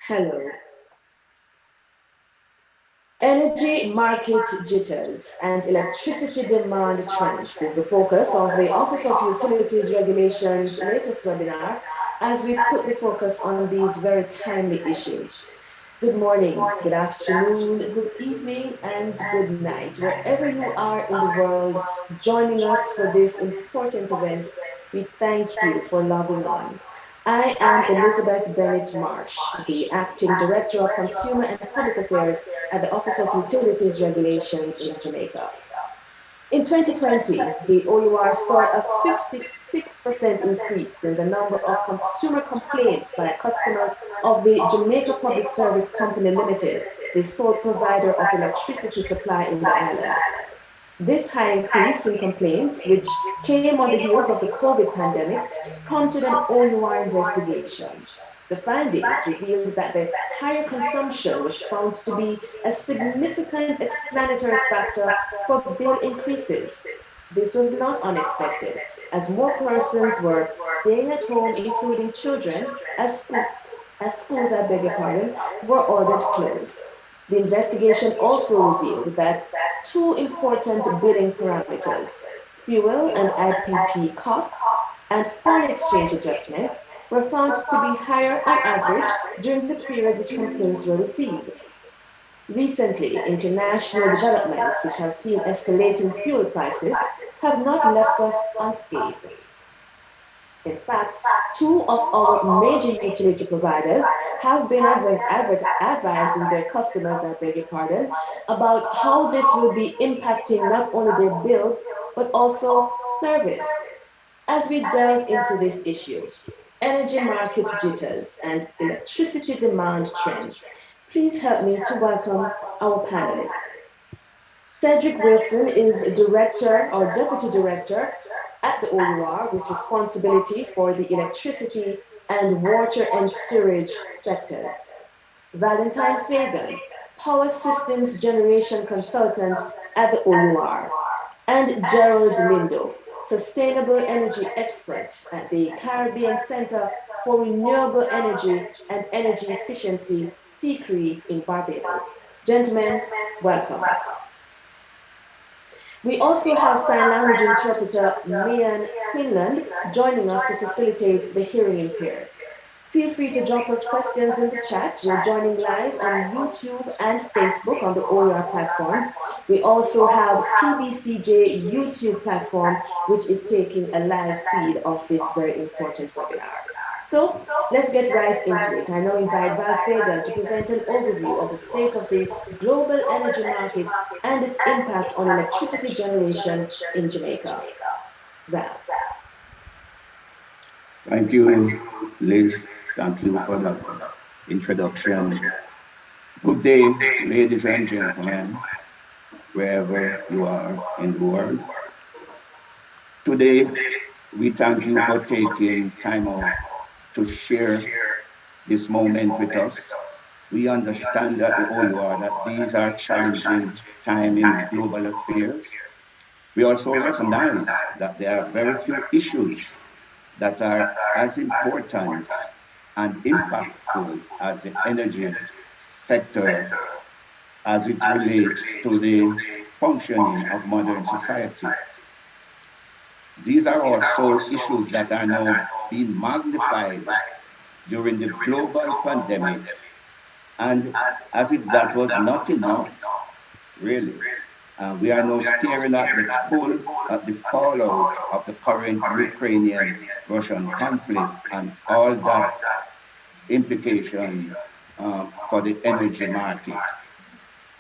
Hello. Energy market jitters and electricity demand trends is the focus of the Office of Utilities Regulations latest webinar as we put the focus on these very timely issues. Good morning, good afternoon, good evening, and good night, wherever you are in the world joining us for this important event. We thank you for logging on. I am Elizabeth Bennett Marsh, the Acting Director of Consumer and Public Affairs at the Office of Utilities Regulation in Jamaica. In 2020, the OUR saw a 56% increase in the number of consumer complaints by customers of the Jamaica Public Service Company Limited, the sole provider of electricity supply in the island. This high increase in complaints, which came on the heels of the COVID pandemic, prompted an OUR investigation. The findings revealed that the higher consumption was found to be a significant explanatory factor for bill increases. This was not unexpected, as more persons were staying at home, including children, as schools, I beg your pardon, were ordered closed. The investigation also revealed that two important billing parameters, fuel and IPP costs and foreign exchange adjustment, were found to be higher on average during the period which complaints were received. Recently, international developments, which have seen escalating fuel prices, have not left us unscathed. In fact, two of our major utility providers have been advising their customers, I beg your pardon, about how this will be impacting not only their bills, but also service. As we delve into this issue, energy market jitters and electricity demand trends, please help me to welcome our panelists. Cedric Wilson is Director or Deputy Director at the OUR with responsibility for the electricity and water and sewage sectors. Valentine Fagan, Power Systems Generation Consultant at the OUR. And Gerald Lindo, Sustainable Energy Expert at the Caribbean Center for Renewable Energy and Energy Efficiency, CCRE in Barbados. Gentlemen, welcome. We also have sign language interpreter Mian Quinlan joining us to facilitate the hearing impaired. Feel free to drop us questions in the chat. We're joining live on YouTube and Facebook on the OER platforms. We also have PBCJ YouTube platform, which is taking a live feed of this very important webinar. So let's get right into it. I now invite Val Fagan to present an overview of the state of the global energy market and its impact on electricity generation in Jamaica. Val. Thank you, Liz. Thank you for that introduction. Good day, ladies and gentlemen, wherever you are in the world. Today, we thank you for taking time out to share this moment with us. We understand that the OUR, that these are challenging times in global affairs. We also recognize that there are very few issues that are as important and impactful as the energy sector as it relates to the functioning of modern society. These are also issues that are now being magnified during the global pandemic, and as if that was not enough, really. We are now staring at the fallout of the current Ukrainian-Russian conflict and all that implications for the energy market.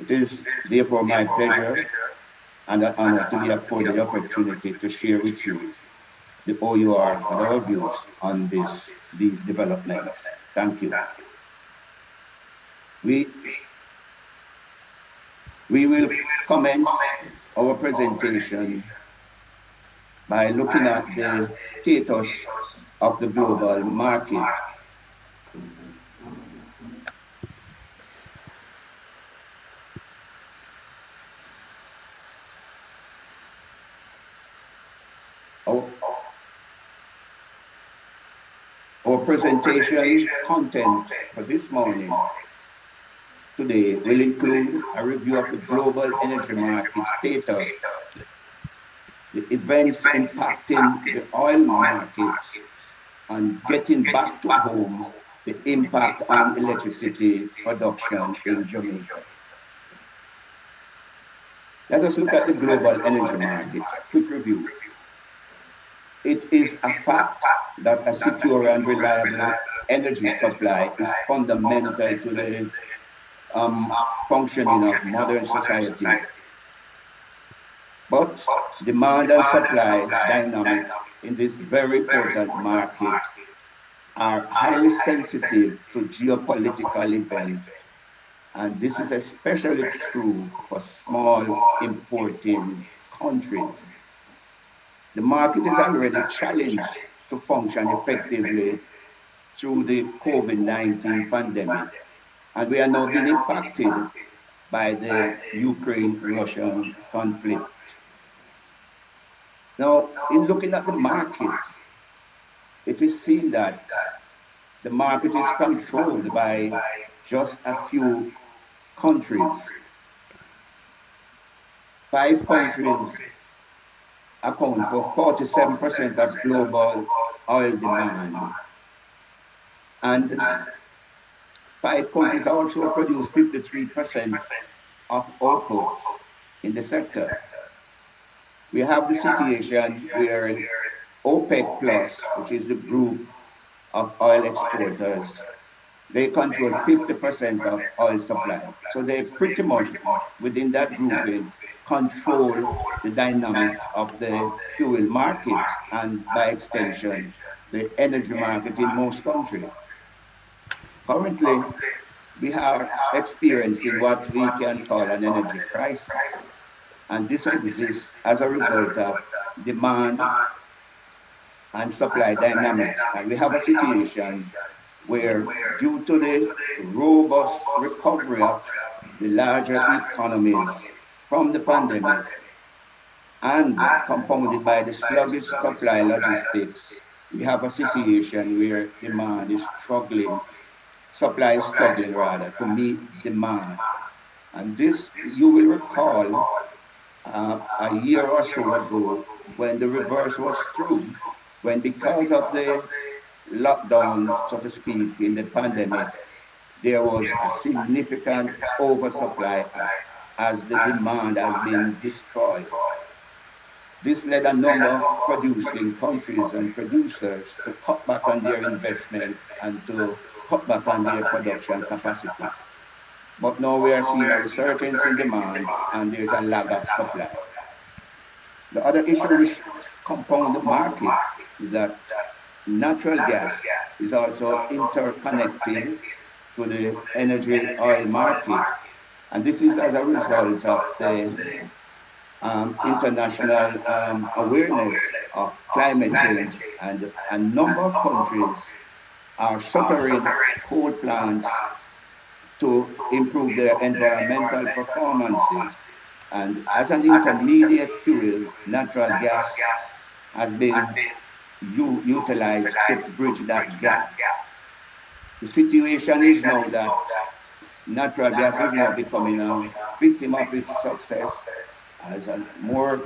It is therefore my pleasure and an honor to be afforded the opportunity to share with you the OUR and our views on these developments. Thank you. We will commence our presentation by looking at the status of the global market. Our Our presentation content for this morning today will include a review of the global energy market status, the events impacting the oil market, and getting back to home, the impact on electricity production in Jamaica. Let us look at the global energy market. A quick review. It is a fact that a secure and reliable energy supply is fundamental to the functioning of modern societies. But demand and supply dynamics in this very important market are highly sensitive to geopolitical events, and this is especially true for small importing countries. The market is already challenged to function effectively through the COVID-19 pandemic, and we are now being impacted by the Ukraine-Russian conflict. Now, in looking at the market, it is seen that the market is controlled by just a few countries. 5 countries account for 47% of global oil demand, and 5 countries also produce 53% of outputs in the sector. We have the situation where OPEC Plus, which is the group of oil exporters, they control 50% of oil supply. So they pretty much, within that grouping, control the dynamics of the fuel market and, by extension, the energy market in most countries. Currently, we are experiencing what we can call an energy crisis. And this exists as a result of demand and supply dynamics. And we have a situation where, due to the robust recovery of the larger economies from the pandemic and compounded by the sluggish supply logistics, we have a situation where demand is struggling, supply is struggling rather, to meet demand. And this, you will recall, a year or so ago, when the reverse was true, when because of the lockdown, so to speak, in the pandemic, there was a significant oversupply as the demand has been destroyed. This led a number of producing countries and producers to cut back on their investment and to cut back on their production capacity. But now we are seeing a resurgence in demand and there's a lack of supply. The other issue which compounds the market is that natural gas is also interconnected to the energy oil market. And this is as a result of the international awareness of climate change, and a number of countries are shuttering coal plants to improve their environmental performances. And as an intermediate fuel, natural gas has been utilized to bridge that gap. The situation is now that natural gas is now becoming a victim of its success, as more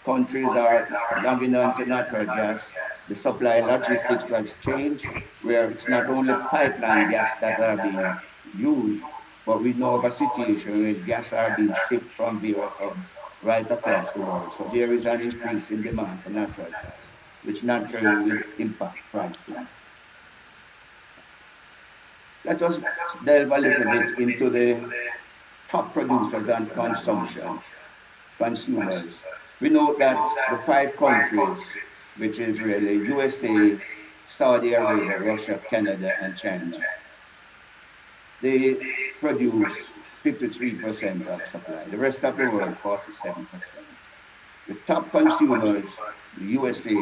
countries are logging on to natural gas. The supply logistics has changed, where it's not only pipeline gas that are being used, but we know of a situation where gas are being shipped from various hubs right across the world. So there is an increase in demand for natural gas, which naturally will impact pricing. Let us delve a little bit into the top producers and consumers. We know that the 5 countries, which is really USA, Saudi Arabia, Russia, Canada, and China, they produce 53% of supply. The rest of the world, 47%. The top consumers, the USA,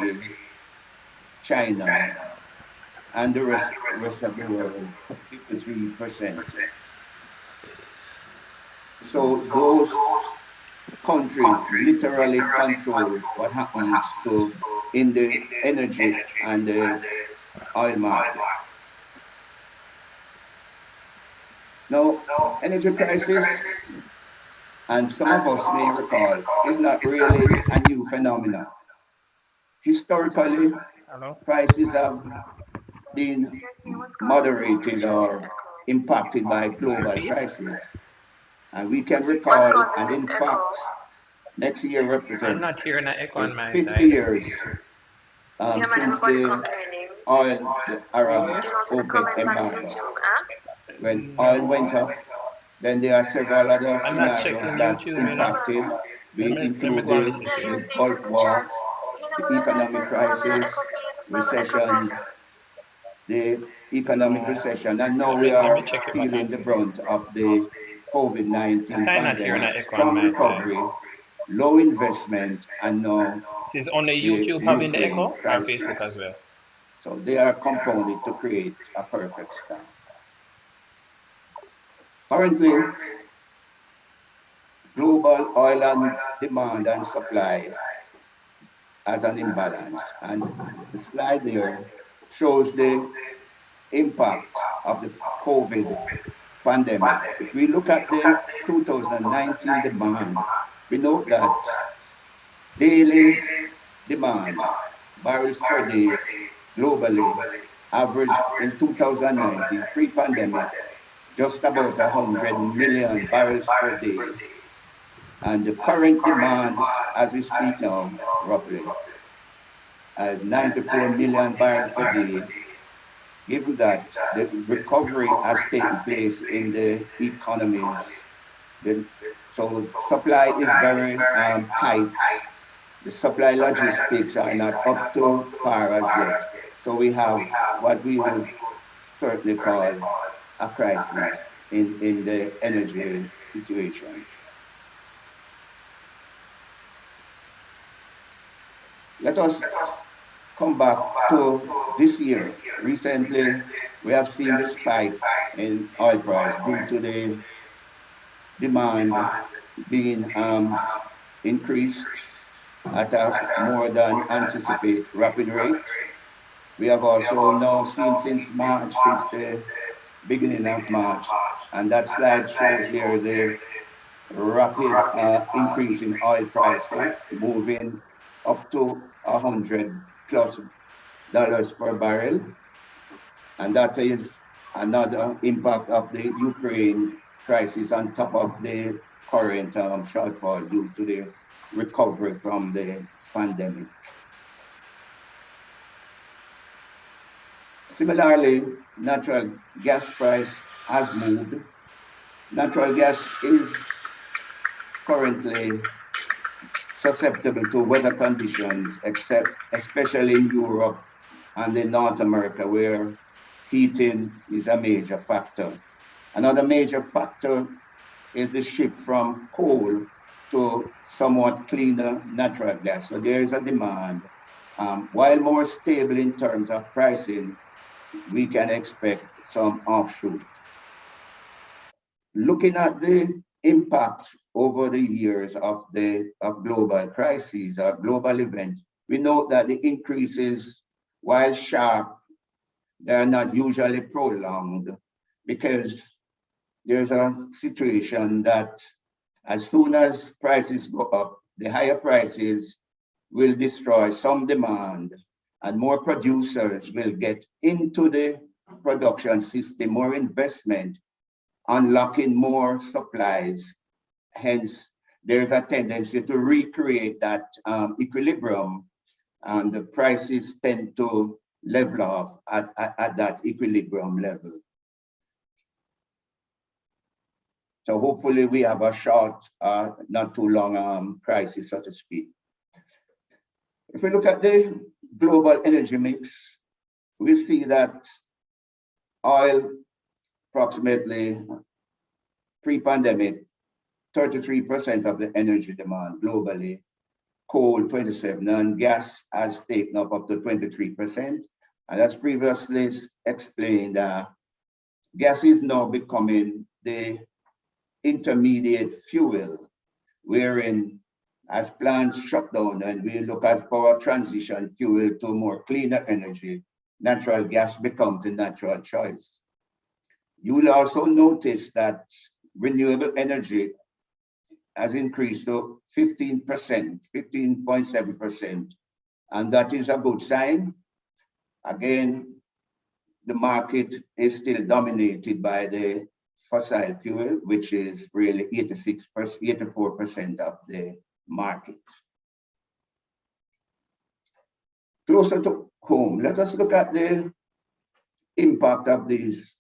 China, and the rest of the world, 53%. So those countries literally control what happens to in the energy and the oil markets. Now, energy crisis, and some of us may recall, is not really a new phenomenon. Historically, Hello? prices have been moderated or impacted by global Repeat. crises. And we can recall, and in fact, next year I'm represents not hearing an echo the on my 50 side. years since the Arab Really? OPEC embargo. When oil No. went up, then there are several other I'm not scenarios checking that YouTube, you know. impacted. We Let me include go and listen to the you. Gulf War, the economic crisis, recession, the economic No. recession, and now we Let me are check it back and feeling the see. brunt of the COVID-19 I'm not hearing an pandemic, echo on strong my side. recovery, low investment, and now Is only the YouTube having the Ukraine echo or Facebook as crisis. well? So they are compounded to create a perfect storm. Currently, global oil and demand and supply has an imbalance. And the slide there shows the impact of the COVID pandemic. If we look at the 2019 demand, we note that daily demand, barrels per day globally, averaged in 2019, pre-pandemic, just about 100 million barrels per day. And the current demand, as we speak now, roughly, as 94 million barrels per day, given that the recovery has taken place in the economies. So supply is very tight. The supply logistics are not up to par as yet. So we have what we would certainly call a crisis in the energy situation. Let us come back to this year. Recently, we have seen the spike in oil price due to the demand being increased at a more than anticipate rapid rate. We have also now seen since March, since the beginning of March, and that slide shows there the rapid increase in oil prices, moving up to 100 plus dollars per barrel. And that is another impact of the Ukraine crisis on top of the current shortfall due to the recovery from the pandemic. Similarly, natural gas price has moved. Natural gas is currently susceptible to weather conditions, except especially in Europe and in North America, where heating is a major factor. Another major factor is the shift from coal to somewhat cleaner natural gas. So there is a demand. While more stable in terms of pricing, we can expect some offshoot. Looking at the impact over the years of global crises or global events, we note that the increases, while sharp, they are not usually prolonged because there's a situation that as soon as prices go up, the higher prices will destroy some demand and more producers will get into the production system, more investment, unlocking more supplies. Hence, there's a tendency to recreate that equilibrium, and the prices tend to level off at that equilibrium level. So hopefully we have a short, not too long crisis, so to speak. If we look at the global energy mix, we see that oil approximately pre-pandemic, 33% of the energy demand globally, coal 27%, and gas has taken up to 23%. And as previously explained, gas is now becoming the intermediate fuel, wherein as plants shut down and we look at power transition fuel to more cleaner energy, natural gas becomes a natural choice. You will also notice that renewable energy has increased to 15%, 15.7%, and that is a good sign. Again, the market is still dominated by the fossil fuel, which is really 86%, 84% of the market. Closer to home, let us look at the impact of these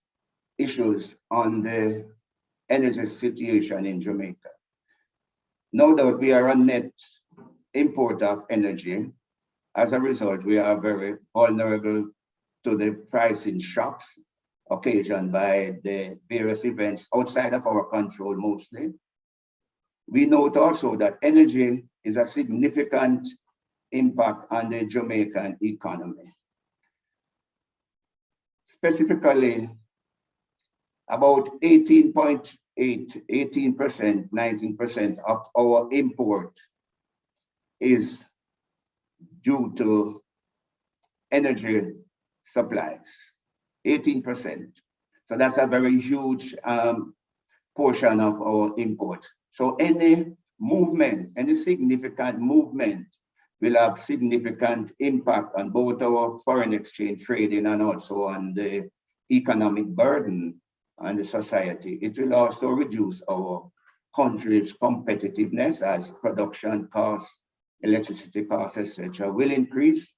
issues on the energy situation in Jamaica. No doubt we are a net importer of energy. As a result, we are very vulnerable to the pricing shocks occasioned by the various events outside of our control mostly. We note also that energy is a significant impact on the Jamaican economy. Specifically, about 18%, 19% of our import is due to energy supplies, 18%. So that's a very huge portion of our imports. So any movement, any significant movement will have significant impact on both our foreign exchange trading and also on the economic burden on the society. It will also reduce our country's competitiveness as production costs, electricity costs, etc., will increase.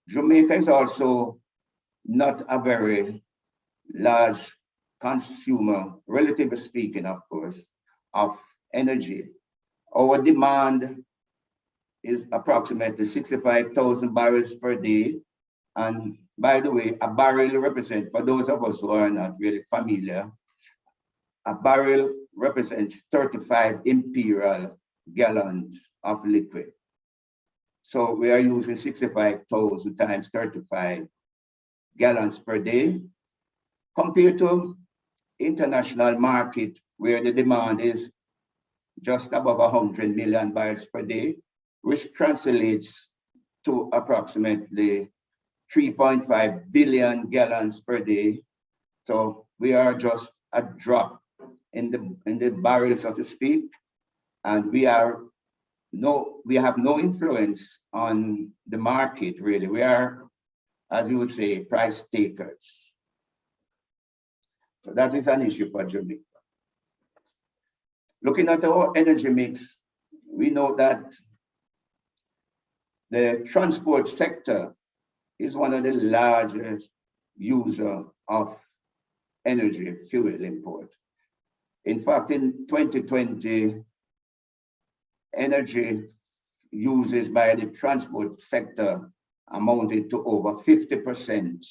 Jamaica is also not a very large consumer, relatively speaking, of course, of energy. Our demand is approximately 65,000 barrels per day. And by the way, a barrel represents, for those of us who are not really familiar, a barrel represents 35 imperial gallons of liquid. So we are using 65,000 times 35 gallons per day, compared to international market where the demand is just above 100 million barrels per day, which translates to approximately 3.5 billion gallons per day. So we are just a drop in the barrel, so to speak, and we have no influence on the market, really. We are, as you would say, price takers. So that is an issue for Jamaica. Looking at our energy mix, we know that the transport sector is one of the largest users of energy fuel import. In fact, in 2020, energy uses by the transport sector amounted to over 50%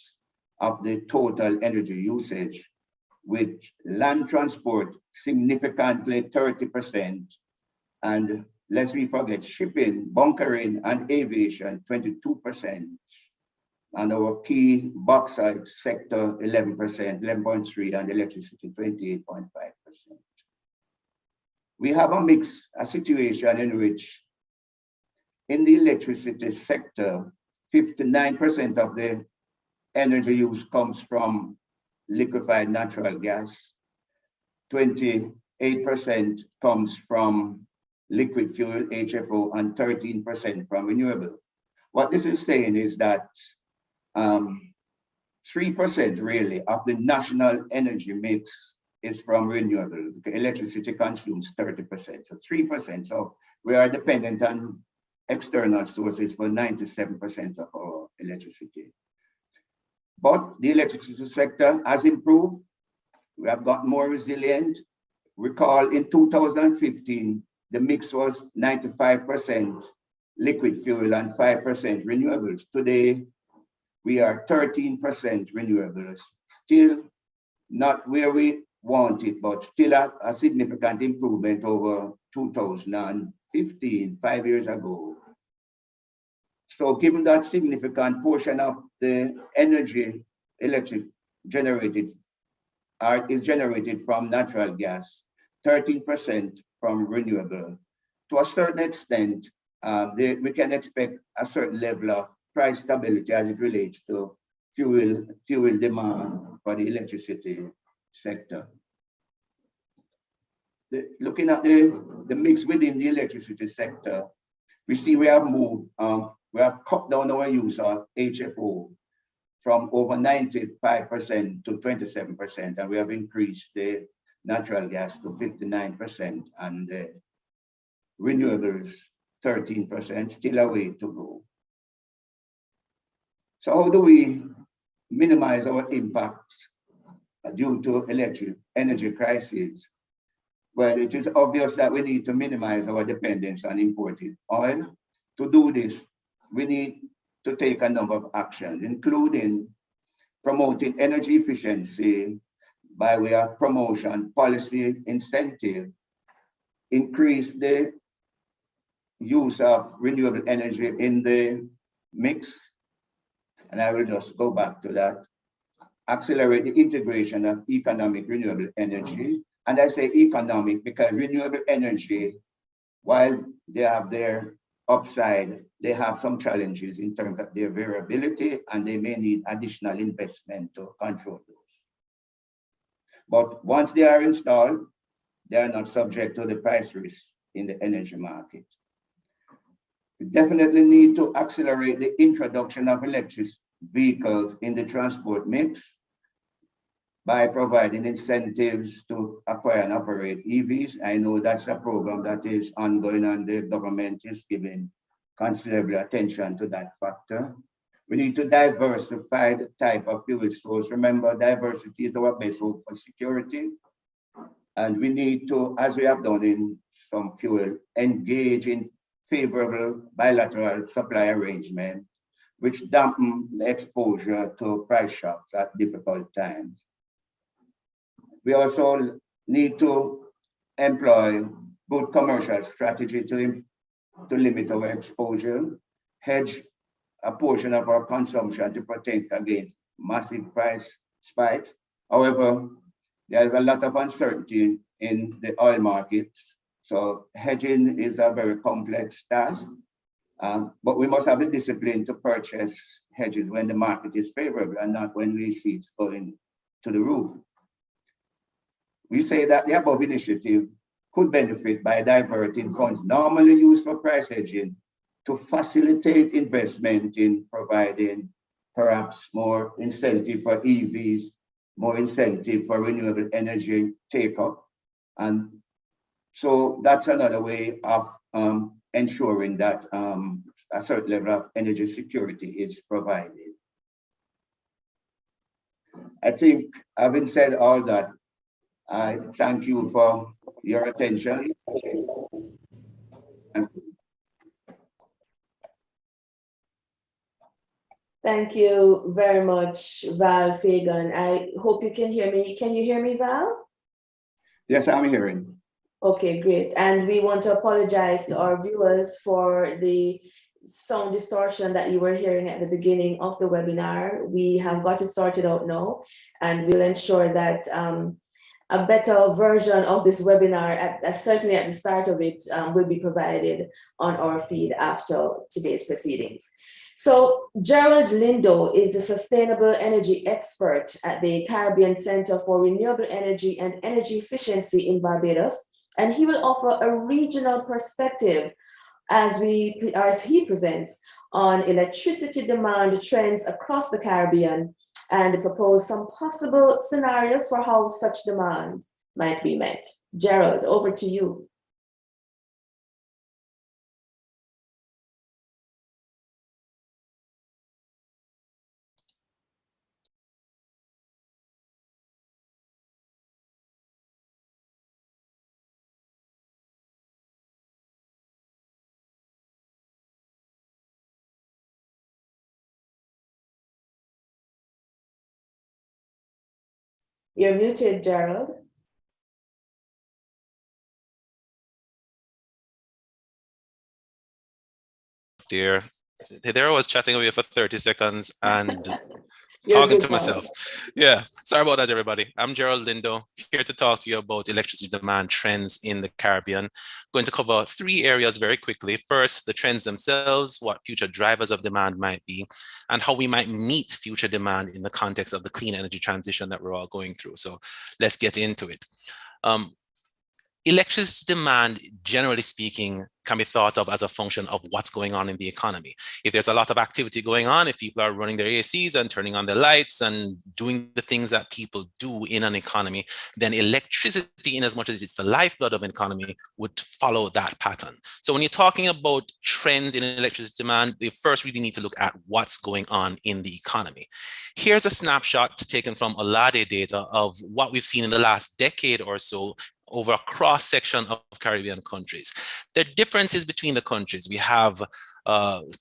of the total energy usage, with land transport significantly 30%, and lest we forget shipping, bunkering, and aviation 22%, and our key bauxite sector 11%, 11.3%, and electricity 28.5%. We have a situation in which in the electricity sector, 59% of the energy use comes from liquefied natural gas, 28% comes from liquid fuel, HFO, and 13% from renewable. What this is saying is that 3% really of the national energy mix is from renewable. Electricity consumes 30%, so 3%. So we are dependent on external sources for 97% of our electricity. But the electricity sector has improved. We have got more resilient. Recall in 2015, the mix was 95% liquid fuel and 5% renewables. Today, we are 13% renewables. Still not where we want it, but still a significant improvement over 2015, 5 years ago. So given that significant portion of the energy generated is generated from natural gas, 13% from renewable, to a certain extent, we can expect a certain level of price stability as it relates to fuel demand for the electricity sector. Looking at the mix within the electricity sector, we see we have moved, we have cut down our use of HFO from over 95% to 27%, and we have increased the natural gas to 59% and renewables 13%, still a way to go. So how do we minimize our impact due to electric energy crisis? Well, it is obvious that we need to minimize our dependence on imported oil. To do this, we need to take a number of actions, including promoting energy efficiency by way of promotion, policy, incentive, increase the use of renewable energy in the mix. And I will just go back to that. Accelerate the integration of economic renewable energy. And I say economic because renewable energy, while they have their upside, they have some challenges in terms of their variability, and they may need additional investment to control those. But once they are installed, they are not subject to the price risk in the energy market. We definitely need to accelerate the introduction of electric vehicles in the transport mix by providing incentives to acquire and operate EVs. I know that's a program that is ongoing and the government is giving considerable attention to that factor. We need to diversify the type of fuel source. Remember, diversity is our best hope for security. And we need to, as we have done in some fuel, engage in favorable bilateral supply arrangement, which dampen the exposure to price shocks at difficult times. We also need to employ good commercial strategy to limit our exposure, hedge a portion of our consumption to protect against massive price spikes. However, there's a lot of uncertainty in the oil markets. So hedging is a very complex task, but we must have the discipline to purchase hedges when the market is favorable and not when we see it's going to the roof. We say that the above initiative could benefit by diverting funds normally used for price hedging to facilitate investment in providing perhaps more incentive for EVs, more incentive for renewable energy take-up. And so that's another way of ensuring that a certain level of energy security is provided. I think, having said all that, I thank you for your attention. Thank you very much, Val Fagan. I hope you can hear me. Can you hear me, Val? Yes, I'm hearing. Okay, great. And we want to apologize to our viewers for the sound distortion that you were hearing at the beginning of the webinar. We have got it sorted out now, and we'll ensure that a better version of this webinar, certainly at the start of it, will be provided on our feed after today's proceedings. So Gerald Lindo is a sustainable energy expert at the Caribbean Center for Renewable Energy and Energy Efficiency in Barbados, and he will offer a regional perspective as he presents on electricity demand trends across the Caribbean and propose some possible scenarios for how such demand might be met. Gerald, over to you. You're muted, Gerald. There I was chatting away for 30 seconds and You're Talking good to now. myself. Yeah, sorry about that, everybody. I'm Gerald Lindo, here to talk to you about electricity demand trends in the Caribbean. Going to cover three areas very quickly. First, the trends themselves, what future drivers of demand might be, and how we might meet future demand in the context of the clean energy transition that we're all going through. So let's get into it. Um, Electricity demand, generally speaking, can be thought of as a function of what's going on in the economy. If there's a lot of activity going on, if people are running their ACs and turning on their lights and doing the things that people do in an economy, then electricity, in as much as it's the lifeblood of an economy, would follow that pattern. So when you're talking about trends in electricity demand, we first really need to look at what's going on in the economy. Here's a snapshot taken from ALADE data of what we've seen in the last decade or so over a cross section of Caribbean countries. There are differences between the countries. We have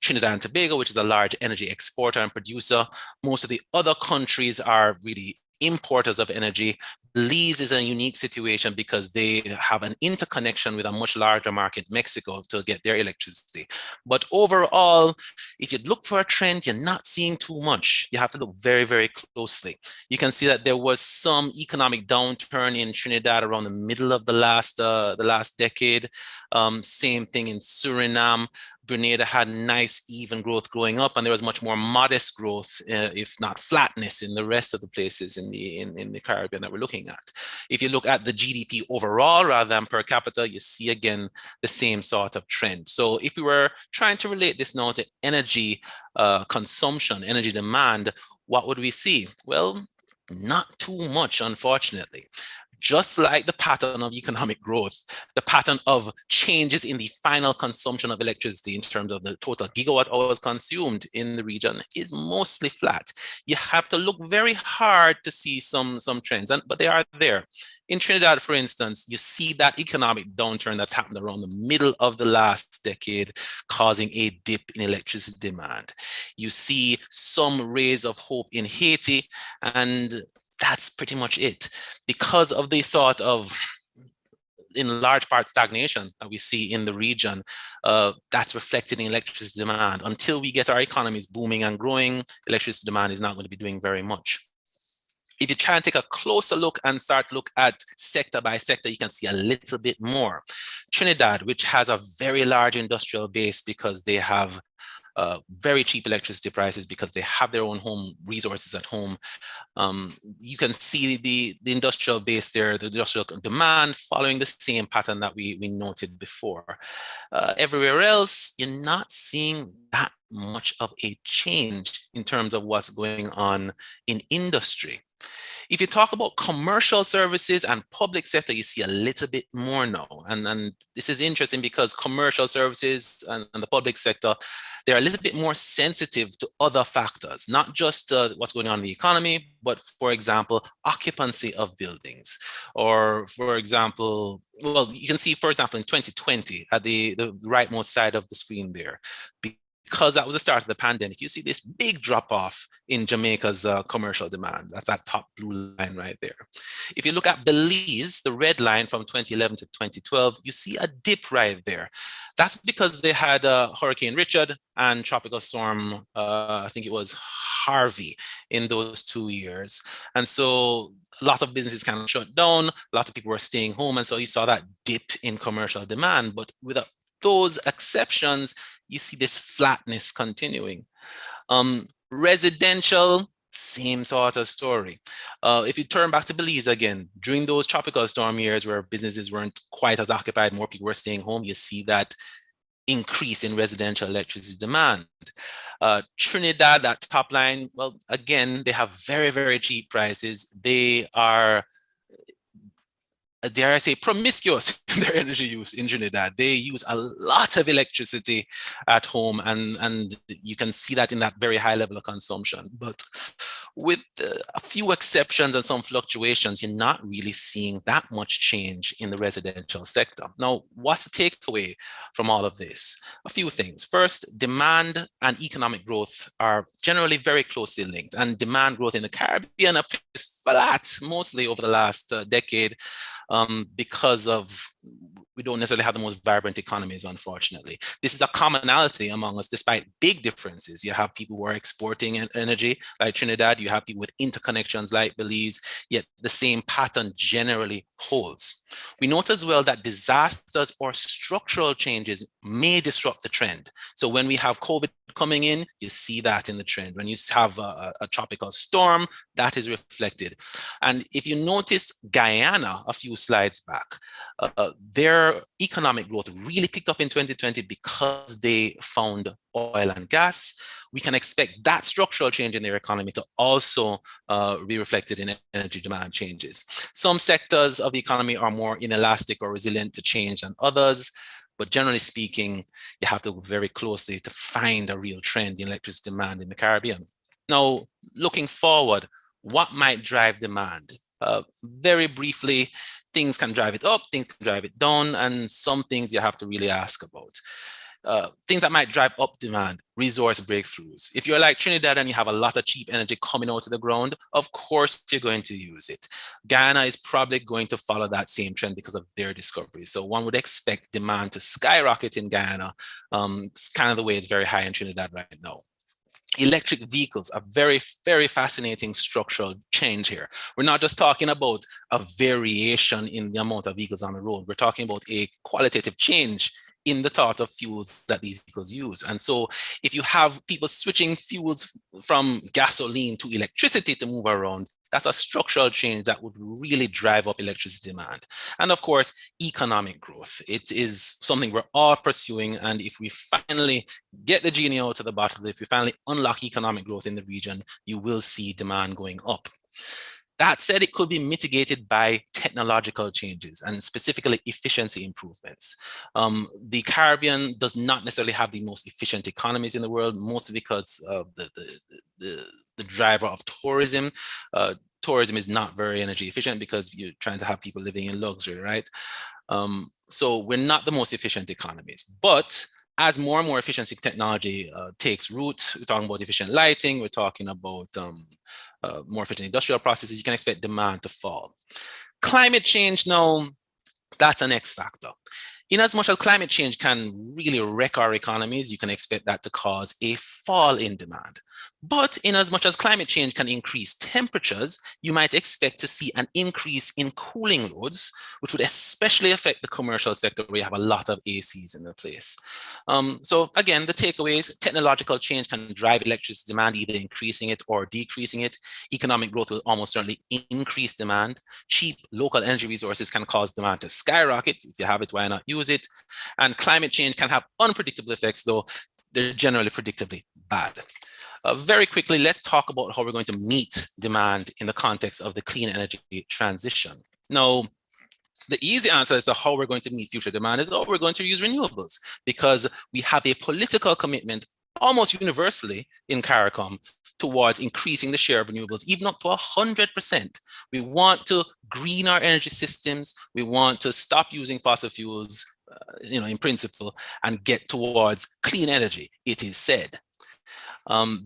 Trinidad and Tobago, which is a large energy exporter and producer. Most of the other countries are really importers of energy. Belize is a unique situation because they have an interconnection with a much larger market, Mexico, to get their electricity. But overall, if you look for a trend, you're not seeing too much. You have to look very, very closely. You can see that there was some economic downturn in Trinidad around the middle of the last decade. Same thing in Suriname. Grenada had nice even growth growing up, and there was much more modest growth, if not flatness, in the rest of the places in the Caribbean that we're looking at. If you look at the GDP overall rather than per capita, you see again the same sort of trend. So if we were trying to relate this now to energy consumption, energy demand, what would we see? Well, not too much, unfortunately. Just like the pattern of economic growth, the pattern of changes in the final consumption of electricity in terms of the total gigawatt hours consumed in the region is mostly flat. You have to look very hard to see some trends, but they are there. In Trinidad, for instance, you see that economic downturn that happened around the middle of the last decade, causing a dip in electricity demand. You see some rays of hope in Haiti, and that's pretty much it. Because of the sort of, in large part, stagnation that we see in the region, that's reflected in electricity demand. Until we get our economies booming and growing, electricity demand is not going to be doing very much. If you try and take a closer look and start to look at sector by sector, you can see a little bit more. Trinidad, which has a very large industrial base because they have very cheap electricity prices because they have their own home resources at home. You can see the industrial base there, the industrial demand following the same pattern that we noted before. Everywhere else, you're not seeing that much of a change in terms of what's going on in industry. If you talk about commercial services and public sector, you see a little bit more now. And this is interesting because commercial services and the public sector, they're a little bit more sensitive to other factors, not just what's going on in the economy, but for example, occupancy of buildings. Or for example, well, you can see, for example, in 2020 at the rightmost side of the screen there, because that was the start of the pandemic, you see this big drop off in Jamaica's commercial demand. That's that top blue line right there. If you look at Belize, the red line from 2011 to 2012, you see a dip right there. That's because they had Hurricane Richard and Tropical Storm, I think it was Harvey, in those 2 years. And so a lot of businesses kind of shut down, a lot of people were staying home, and so you saw that dip in commercial demand. But without those exceptions, you see this flatness continuing. Residential, same sort of story. If you turn back to Belize again, during those tropical storm years where businesses weren't quite as occupied, more people were staying home, you see that increase in residential electricity demand. Trinidad, that top line, well, again, they have very, very cheap prices. They are, dare I say, promiscuous in their energy use in Trinidad. They use a lot of electricity at home, and you can see that in that very high level of consumption. But with a few exceptions and some fluctuations, you're not really seeing that much change in the residential sector. Now, what's the takeaway from all of this? A few things. First, demand and economic growth are generally very closely linked, and demand growth in the Caribbean appears flat mostly over the last decade, because of we don't necessarily have the most vibrant economies, unfortunately. This is a commonality among us, despite big differences. You have people who are exporting energy, like Trinidad. You have people with interconnections, like Belize, yet the same pattern generally holds. We note as well that disasters or structural changes may disrupt the trend. So when we have COVID coming in, you see that in the trend. When you have a tropical storm, that is reflected. And if you notice Guyana a few slides back, their economic growth really picked up in 2020 because they found oil and gas. We can expect that structural change in their economy to also be reflected in energy demand changes. Some sectors of the economy are more inelastic or resilient to change than others. But generally speaking, you have to look very closely to find a real trend in electricity demand in the Caribbean. Now, looking forward, what might drive demand? Very briefly, things can drive it up, things can drive it down, and some things you have to really ask about. Things that might drive up demand, resource breakthroughs. If you're like Trinidad and you have a lot of cheap energy coming out of the ground, of course you're going to use it. Guyana is probably going to follow that same trend because of their discovery. So one would expect demand to skyrocket in Guyana. It's kind of the way it's very high in Trinidad right now. Electric vehicles, a very, very fascinating structural change here. We're not just talking about a variation in the amount of vehicles on the road. We're talking about a qualitative change in the thought of fuels that these vehicles use. And so if you have people switching fuels from gasoline to electricity to move around, that's a structural change that would really drive up electricity demand. And of course, economic growth. It is something we're all pursuing. And if we finally get the genie out of the bottle, if we finally unlock economic growth in the region, you will see demand going up. That said, it could be mitigated by technological changes and specifically efficiency improvements. The Caribbean does not necessarily have the most efficient economies in the world, mostly because of the driver of tourism. Tourism is not very energy efficient because you're trying to have people living in luxury, right? So we're not the most efficient economies, but as more and more efficiency technology takes root, we're talking about efficient lighting, we're talking about more efficient industrial processes, you can expect demand to fall. Climate change, now, that's an X factor. In as much as climate change can really wreck our economies, you can expect that to cause a fall in demand. But in as much as climate change can increase temperatures, you might expect to see an increase in cooling loads, which would especially affect the commercial sector where you have a lot of ACs in the place. So again, the takeaway is technological change can drive electricity demand, either increasing it or decreasing it. Economic growth will almost certainly increase demand. Cheap local energy resources can cause demand to skyrocket. If you have it, why not use it? And climate change can have unpredictable effects, though they're generally predictably bad. Very quickly, let's talk about how we're going to meet demand in the context of the clean energy transition. Now, the easy answer as to how we're going to meet future demand is, oh, we're going to use renewables, because we have a political commitment almost universally in CARICOM towards increasing the share of renewables, even up to 100%. We want to green our energy systems. We want to stop using fossil fuels, in principle, and get towards clean energy, it is said.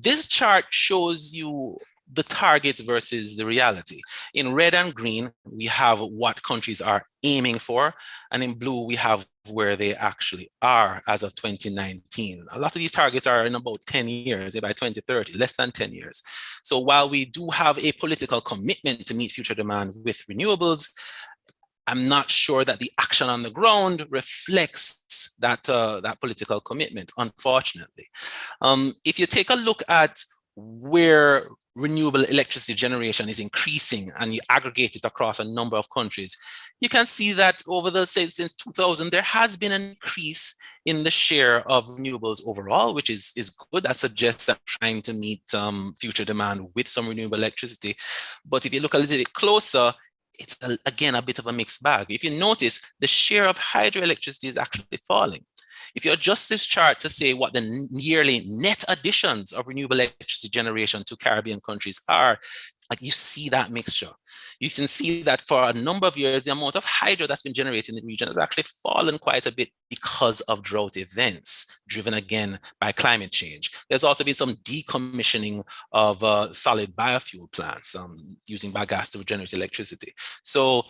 This chart shows you the targets versus the reality. In red and green, we have what countries are aiming for, and in blue, we have where they actually are as of 2019. A lot of these targets are in about 10 years, by 2030, less than 10 years. So while we do have a political commitment to meet future demand with renewables, I'm not sure that the action on the ground reflects that, that political commitment, unfortunately. If you take a look at where renewable electricity generation is increasing and you aggregate it across a number of countries, you can see that over the, say, since 2000, there has been an increase in the share of renewables overall, which is good. That suggests that trying to meet future demand with some renewable electricity. But if you look a little bit closer, it's again a bit of a mixed bag. If you notice, the share of hydroelectricity is actually falling. If you adjust this chart to say what the yearly net additions of renewable electricity generation to Caribbean countries are, like you see that mixture. You can see that for a number of years, the amount of hydro that's been generated in the region has actually fallen quite a bit because of drought events, driven again by climate change. There's also been some decommissioning of solid biofuel plants using biogas to generate electricity. So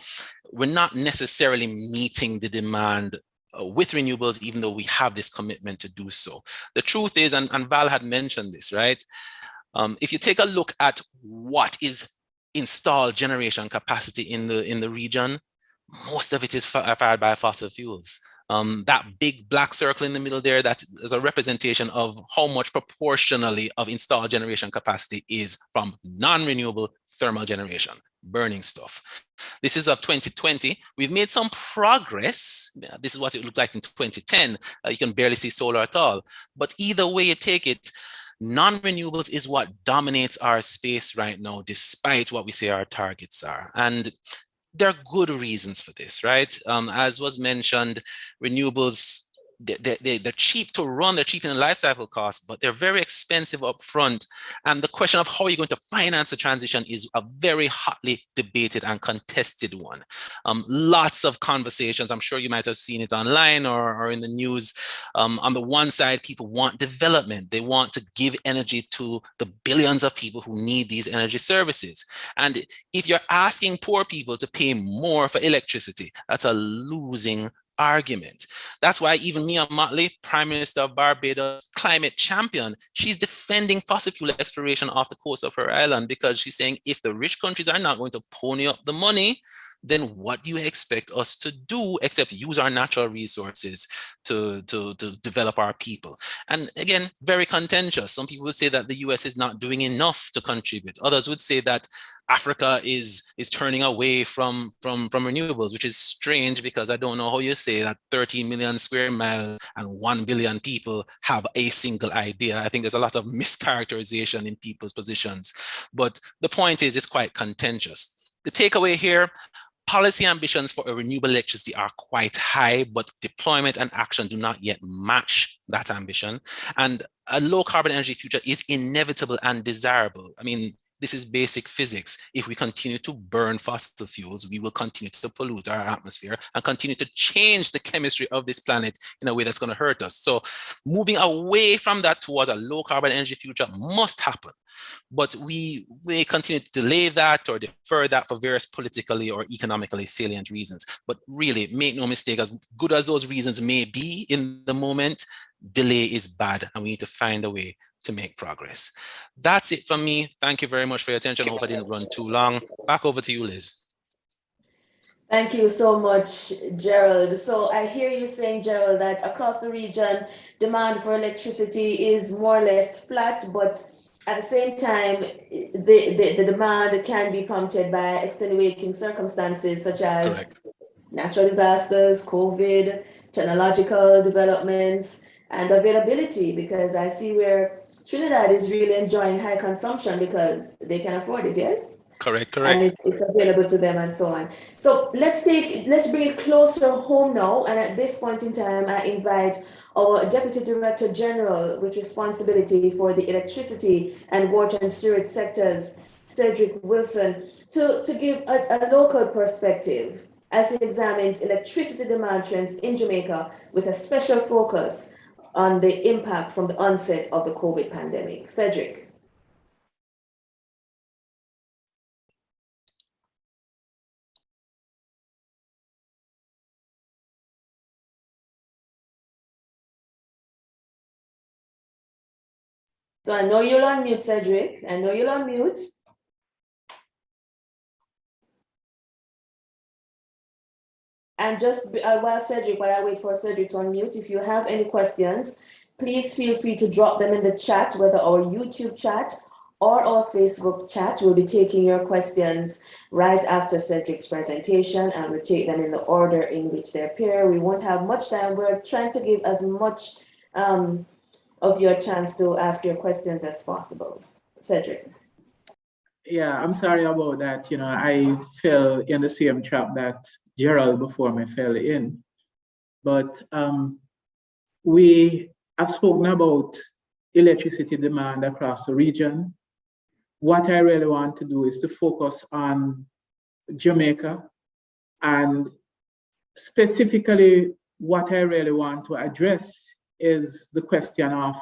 we're not necessarily meeting the demand with renewables, even though we have this commitment to do so. The truth is, and Val had mentioned this, right? If you take a look at what is installed generation capacity in the region, most of it is fired by fossil fuels. That big black circle in the middle there, that is a representation of how much proportionally of installed generation capacity is from non-renewable thermal generation, burning stuff. This is of 2020. We've made some progress. This is what it looked like in 2010. You can barely see solar at all. But either way you take it, non-renewables is what dominates our space right now, despite what we say our targets are. And there are good reasons for this, right? As was mentioned, renewables, they're cheap to run, they're cheap in the life cycle cost, but they're very expensive up front. And the question of how you're going to finance the transition is a very hotly debated and contested one. Lots of conversations, I'm sure you might have seen it online or in the news. On the one side, people want development. They want to give energy to the billions of people who need these energy services. And if you're asking poor people to pay more for electricity, that's a losing argument. That's why even Mia Mottley, Prime Minister of Barbados, climate champion, she's defending fossil fuel exploration off the coast of her island, because she's saying if the rich countries are not going to pony up the money, then what do you expect us to do except use our natural resources to develop our people? And again, very contentious. Some people would say that the US is not doing enough to contribute. Others would say that Africa is turning away from renewables, which is strange, because I don't know how you say that 13 million square miles and 1 billion people have a single idea. I think there's a lot of mischaracterization in people's positions. But the point is, it's quite contentious. The takeaway here, policy ambitions for renewable electricity are quite high, but deployment and action do not yet match that ambition. And a low carbon energy future is inevitable and desirable. I mean, this is basic physics. If we continue to burn fossil fuels, we will continue to pollute our atmosphere and continue to change the chemistry of this planet in a way that's going to hurt us. So moving away from that towards a low carbon energy future must happen. But we may continue to delay that or defer that for various politically or economically salient reasons. But really, make no mistake, as good as those reasons may be in the moment, delay is bad, and we need to find a way to make progress. That's it from me. Thank you very much for your attention. I hope I didn't run too long. Back over to you, Liz. Thank you so much, Gerald. So I hear you saying, Gerald, that across the region, demand for electricity is more or less flat, but at the same time, the demand can be prompted by extenuating circumstances such as Correct. natural disasters, COVID, technological developments, and availability, because I see where Trinidad is really enjoying high consumption because they can afford it, yes? Correct. And it's available to them and so on. So let's bring it closer home now. And at this point in time, I invite our Deputy Director General with responsibility for the electricity and water and sewage sectors, Cedric Wilson, to give a local perspective as he examines electricity demand trends in Jamaica with a special focus on the impact from the onset of the COVID pandemic. Cedric. So I know you'll unmute, Cedric. I know you'll unmute. And just while I wait for Cedric to unmute, if you have any questions, please feel free to drop them in the chat, whether our YouTube chat or our Facebook chat. We'll be taking your questions right after Cedric's presentation, and we'll take them in the order in which they appear. We won't have much time. We're trying to give as much of your chance to ask your questions as possible. Cedric. Yeah, I'm sorry about that. You know, I fell in the same trap that Gerald before me fell in. But we have spoken about electricity demand across the region. what I really want to do is to focus on Jamaica, and specifically what I really want to address is the question of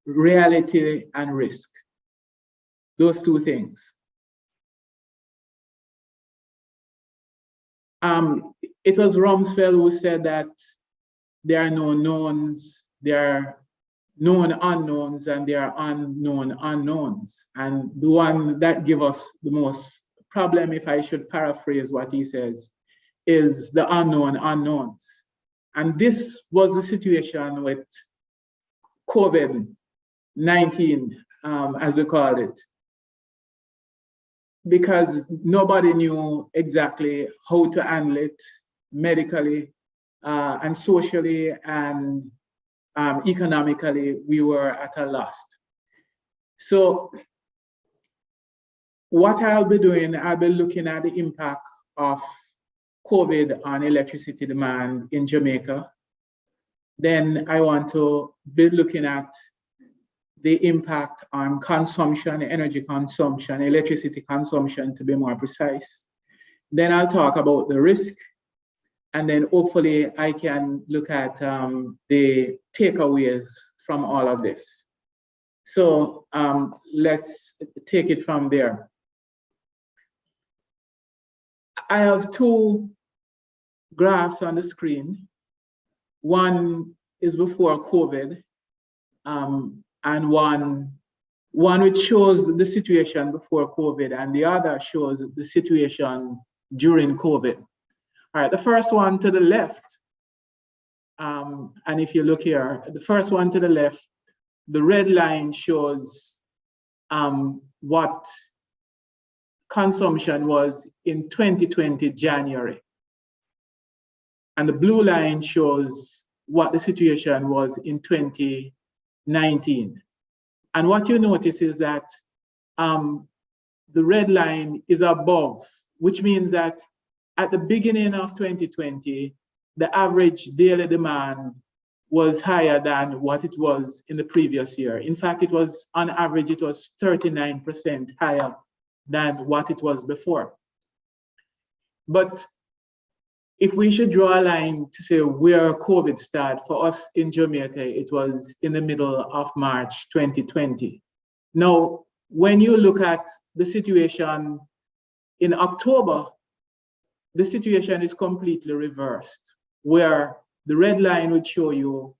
reality and risk. Those two things. It was Rumsfeld who said that there are no knowns, there are known unknowns, and there are unknown unknowns. And the one that gives us the most problem, if I should paraphrase what he says, is the unknown unknowns. And this was the situation with COVID-19, as we called it, because nobody knew exactly how to handle it medically and socially and economically. We were at a loss. So what I'll be doing, I'll be looking at the impact of COVID on electricity demand in Jamaica. Then I want to be looking at the impact on consumption, energy consumption, electricity consumption, to be more precise. Then I'll talk about the risk, and then hopefully I can look at the takeaways from all of this. So let's take it from there. I have two graphs on the screen. One is before COVID, and one which shows the situation before COVID, and the other shows the situation during COVID. All right, the first one to the left, and if you look here, the first one to the left, the red line shows what consumption was in 2020 January. And the blue line shows what the situation was in 2019. And what you notice is that the red line is above, which means that at the beginning of 2020, the average daily demand was higher than what it was in the previous year. In fact, it was, on average, it was 39% higher than what it was before. But if we should draw a line to say where COVID started, for us in Jamaica, it was in the middle of March 2020. Now, when you look at the situation in October, the situation is completely reversed, where the red line would show you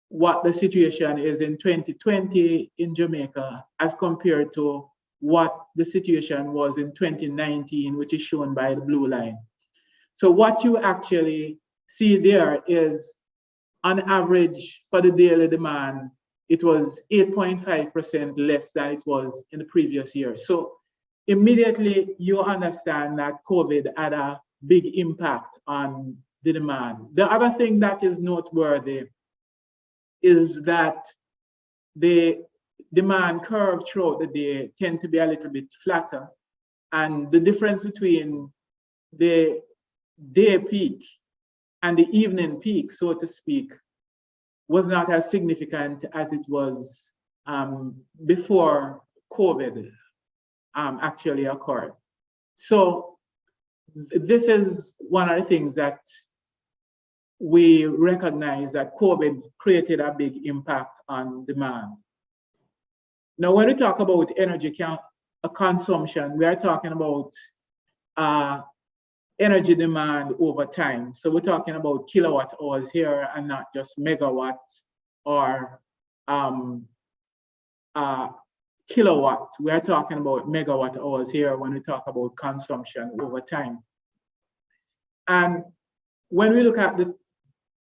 what the situation is in 2020 in Jamaica as compared to what the situation was in 2019, which is shown by the blue line. So what you actually see there is, on average, for the daily demand, it was 8.5% less than it was in the previous year. So immediately you understand that COVID had a big impact on the demand. The other thing that is noteworthy is that the demand curve throughout the day tend to be a little bit flatter, and the difference between the day peak and the evening peak, so to speak, was not as significant as it was before COVID actually occurred. So this is one of the things that we recognize, that COVID created a big impact on demand. Now, when we talk about energy consumption, we are talking about energy demand over time. So we're talking about kilowatt hours here and not just megawatts or kilowatt. We are talking about megawatt hours here when we talk about consumption over time. And when we look at the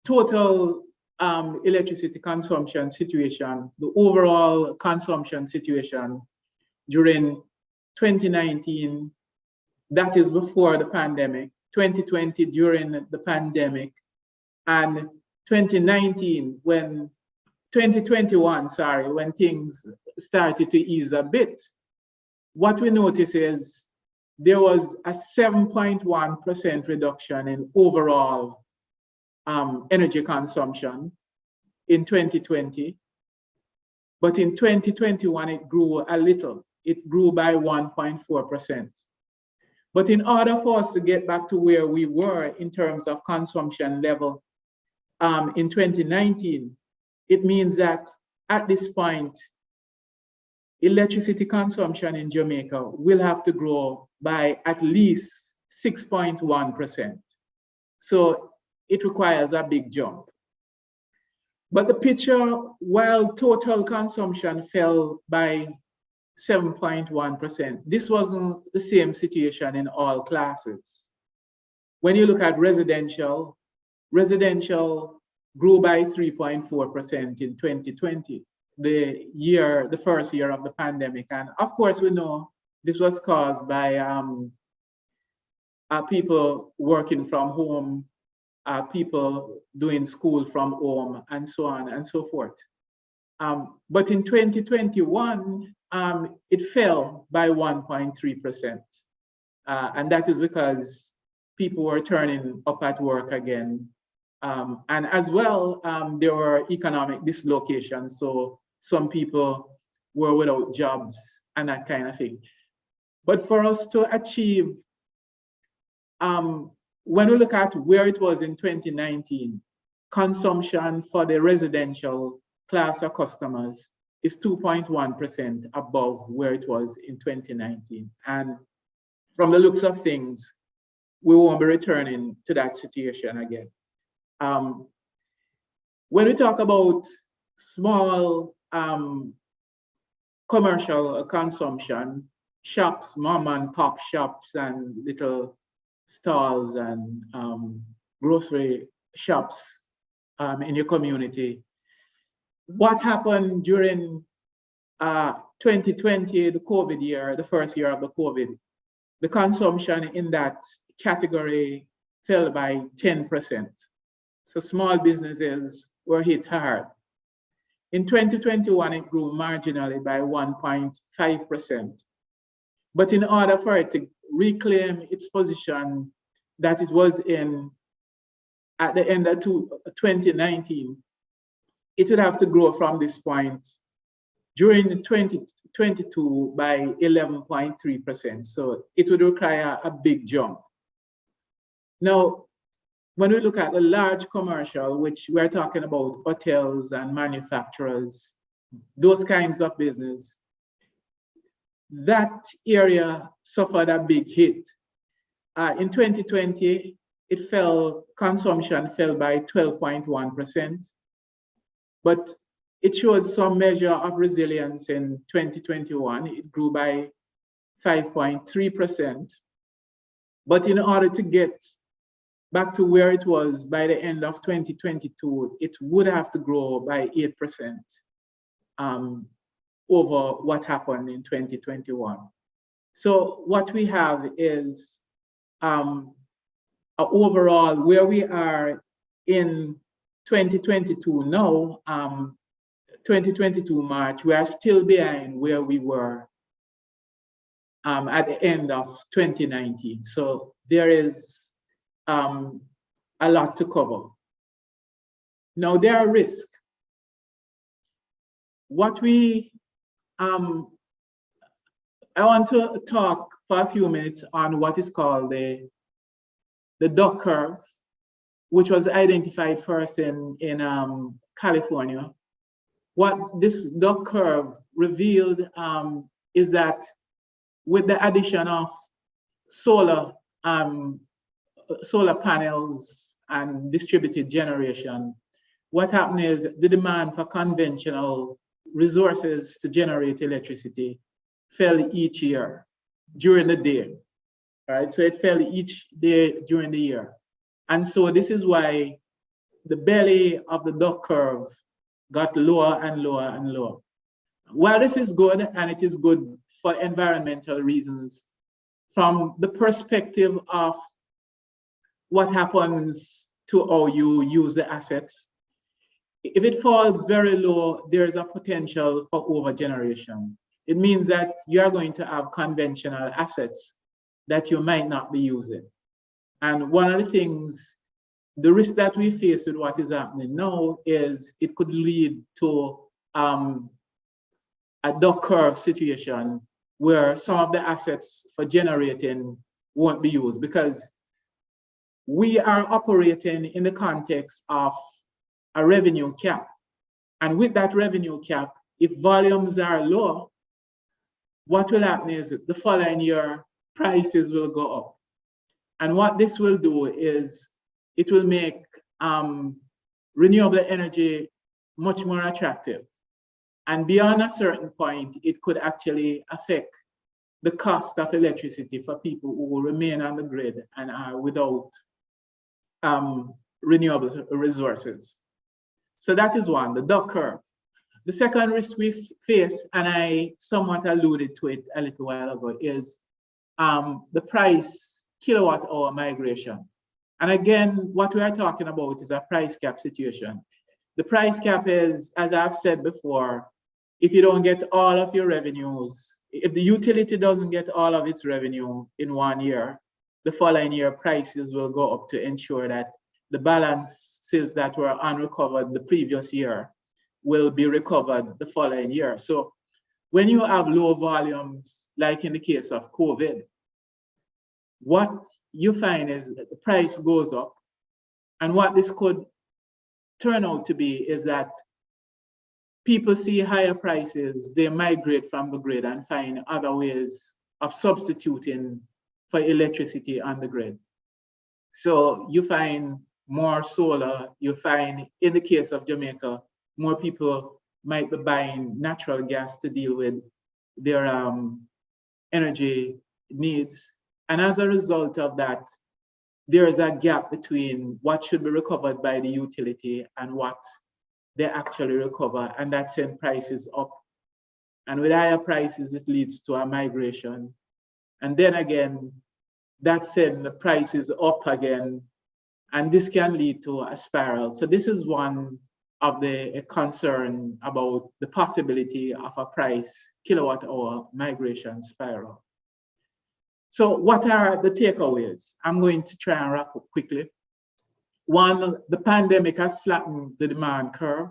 total electricity consumption situation, the overall consumption situation during 2019, that is before the pandemic, 2020 during the pandemic, and 2021, when things started to ease a bit, what we notice is there was a 7.1% reduction in overall energy consumption in 2020, but in 2021 it grew a little. it grew by 1.4%. But in order for us to get back to where we were in terms of consumption level in 2019, it means that at this point, electricity consumption in Jamaica will have to grow by at least 6.1%. So it requires a big jump. But the picture, while total consumption fell by 7.1%, this wasn't the same situation in all classes. When you look at residential grew by 3.4% in 2020, the first year of the pandemic. And of course, we know this was caused by people working from home, people doing school from home, and so on and so forth. But in 2021, it fell by 1.3%. And that is because people were turning up at work again. And as well, there were economic dislocations. So some people were without jobs and that kind of thing. But for us to achieve, when we look at where it was in 2019, consumption for the residential class of customers is 2.1% above where it was in 2019. And from the looks of things, we won't be returning to that situation again. When we talk about small commercial consumption, shops, mom and pop shops and little stalls and grocery shops in your community, what happened during 2020, the COVID year, the first year of the COVID, the consumption in that category fell by 10%. So small businesses were hit hard. In 2021, it grew marginally by 1.5%. But in order for it to reclaim its position that it was in at the end of 2019, it would have to grow from this point during 2022 by 11.3%. So it would require a big jump. Now, when we look at the large commercial, which we're talking about hotels and manufacturers, those kinds of business, that area suffered a big hit. In 2020, consumption fell by 12.1%, but it showed some measure of resilience in 2021. It grew by 5.3%. But in order to get back to where it was by the end of 2022, it would have to grow by 8% over what happened in 2021. So what we have is overall where we are in 2022 now, 2022 March, we are still behind where we were at the end of 2019. So there is a lot to cover. Now there are risks. What we, I want to talk for a few minutes on what is called the duck curve, which was identified first in California. What this duck curve revealed is that with the addition of solar panels and distributed generation, what happened is the demand for conventional resources to generate electricity fell each year during the day, right? So it fell each day during the year. And so this is why the belly of the duck curve got lower and lower and lower. While this is good, and it is good for environmental reasons, from the perspective of what happens to how you use the assets, if it falls very low, there is a potential for overgeneration. It means that you are going to have conventional assets that you might not be using. And one of the things, the risk that we face with what is happening now is it could lead to a duck curve situation where some of the assets for generating won't be used, because we are operating in the context of a revenue cap. And with that revenue cap, if volumes are low, what will happen is the following year, prices will go up. And what this will do is it will make renewable energy much more attractive. And beyond a certain point, it could actually affect the cost of electricity for people who will remain on the grid and are without renewable resources. So that is one, the duck curve. The second risk we face, and I somewhat alluded to it a little while ago, is the price kilowatt hour migration. And again, what we are talking about is a price cap situation. The price cap is, as I've said before, if you don't get all of your revenues, if the utility doesn't get all of its revenue in 1 year, the following year prices will go up to ensure that the balances that were unrecovered the previous year will be recovered the following year. So when you have low volumes, like in the case of COVID, what you find is that the price goes up. And what this could turn out to be is that people see higher prices, they migrate from the grid and find other ways of substituting for electricity on the grid. So you find more solar, you find, in the case of Jamaica, more people might be buying natural gas to deal with their energy needs. And as a result of that, there is a gap between what should be recovered by the utility and what they actually recover, and that sends prices up. And with higher prices, it leads to a migration. And then again, that sends the prices up again, and this can lead to a spiral. So this is one of the concern about the possibility of a price kilowatt hour migration spiral. So what are the takeaways? I'm going to try and wrap up quickly. One, the pandemic has flattened the demand curve.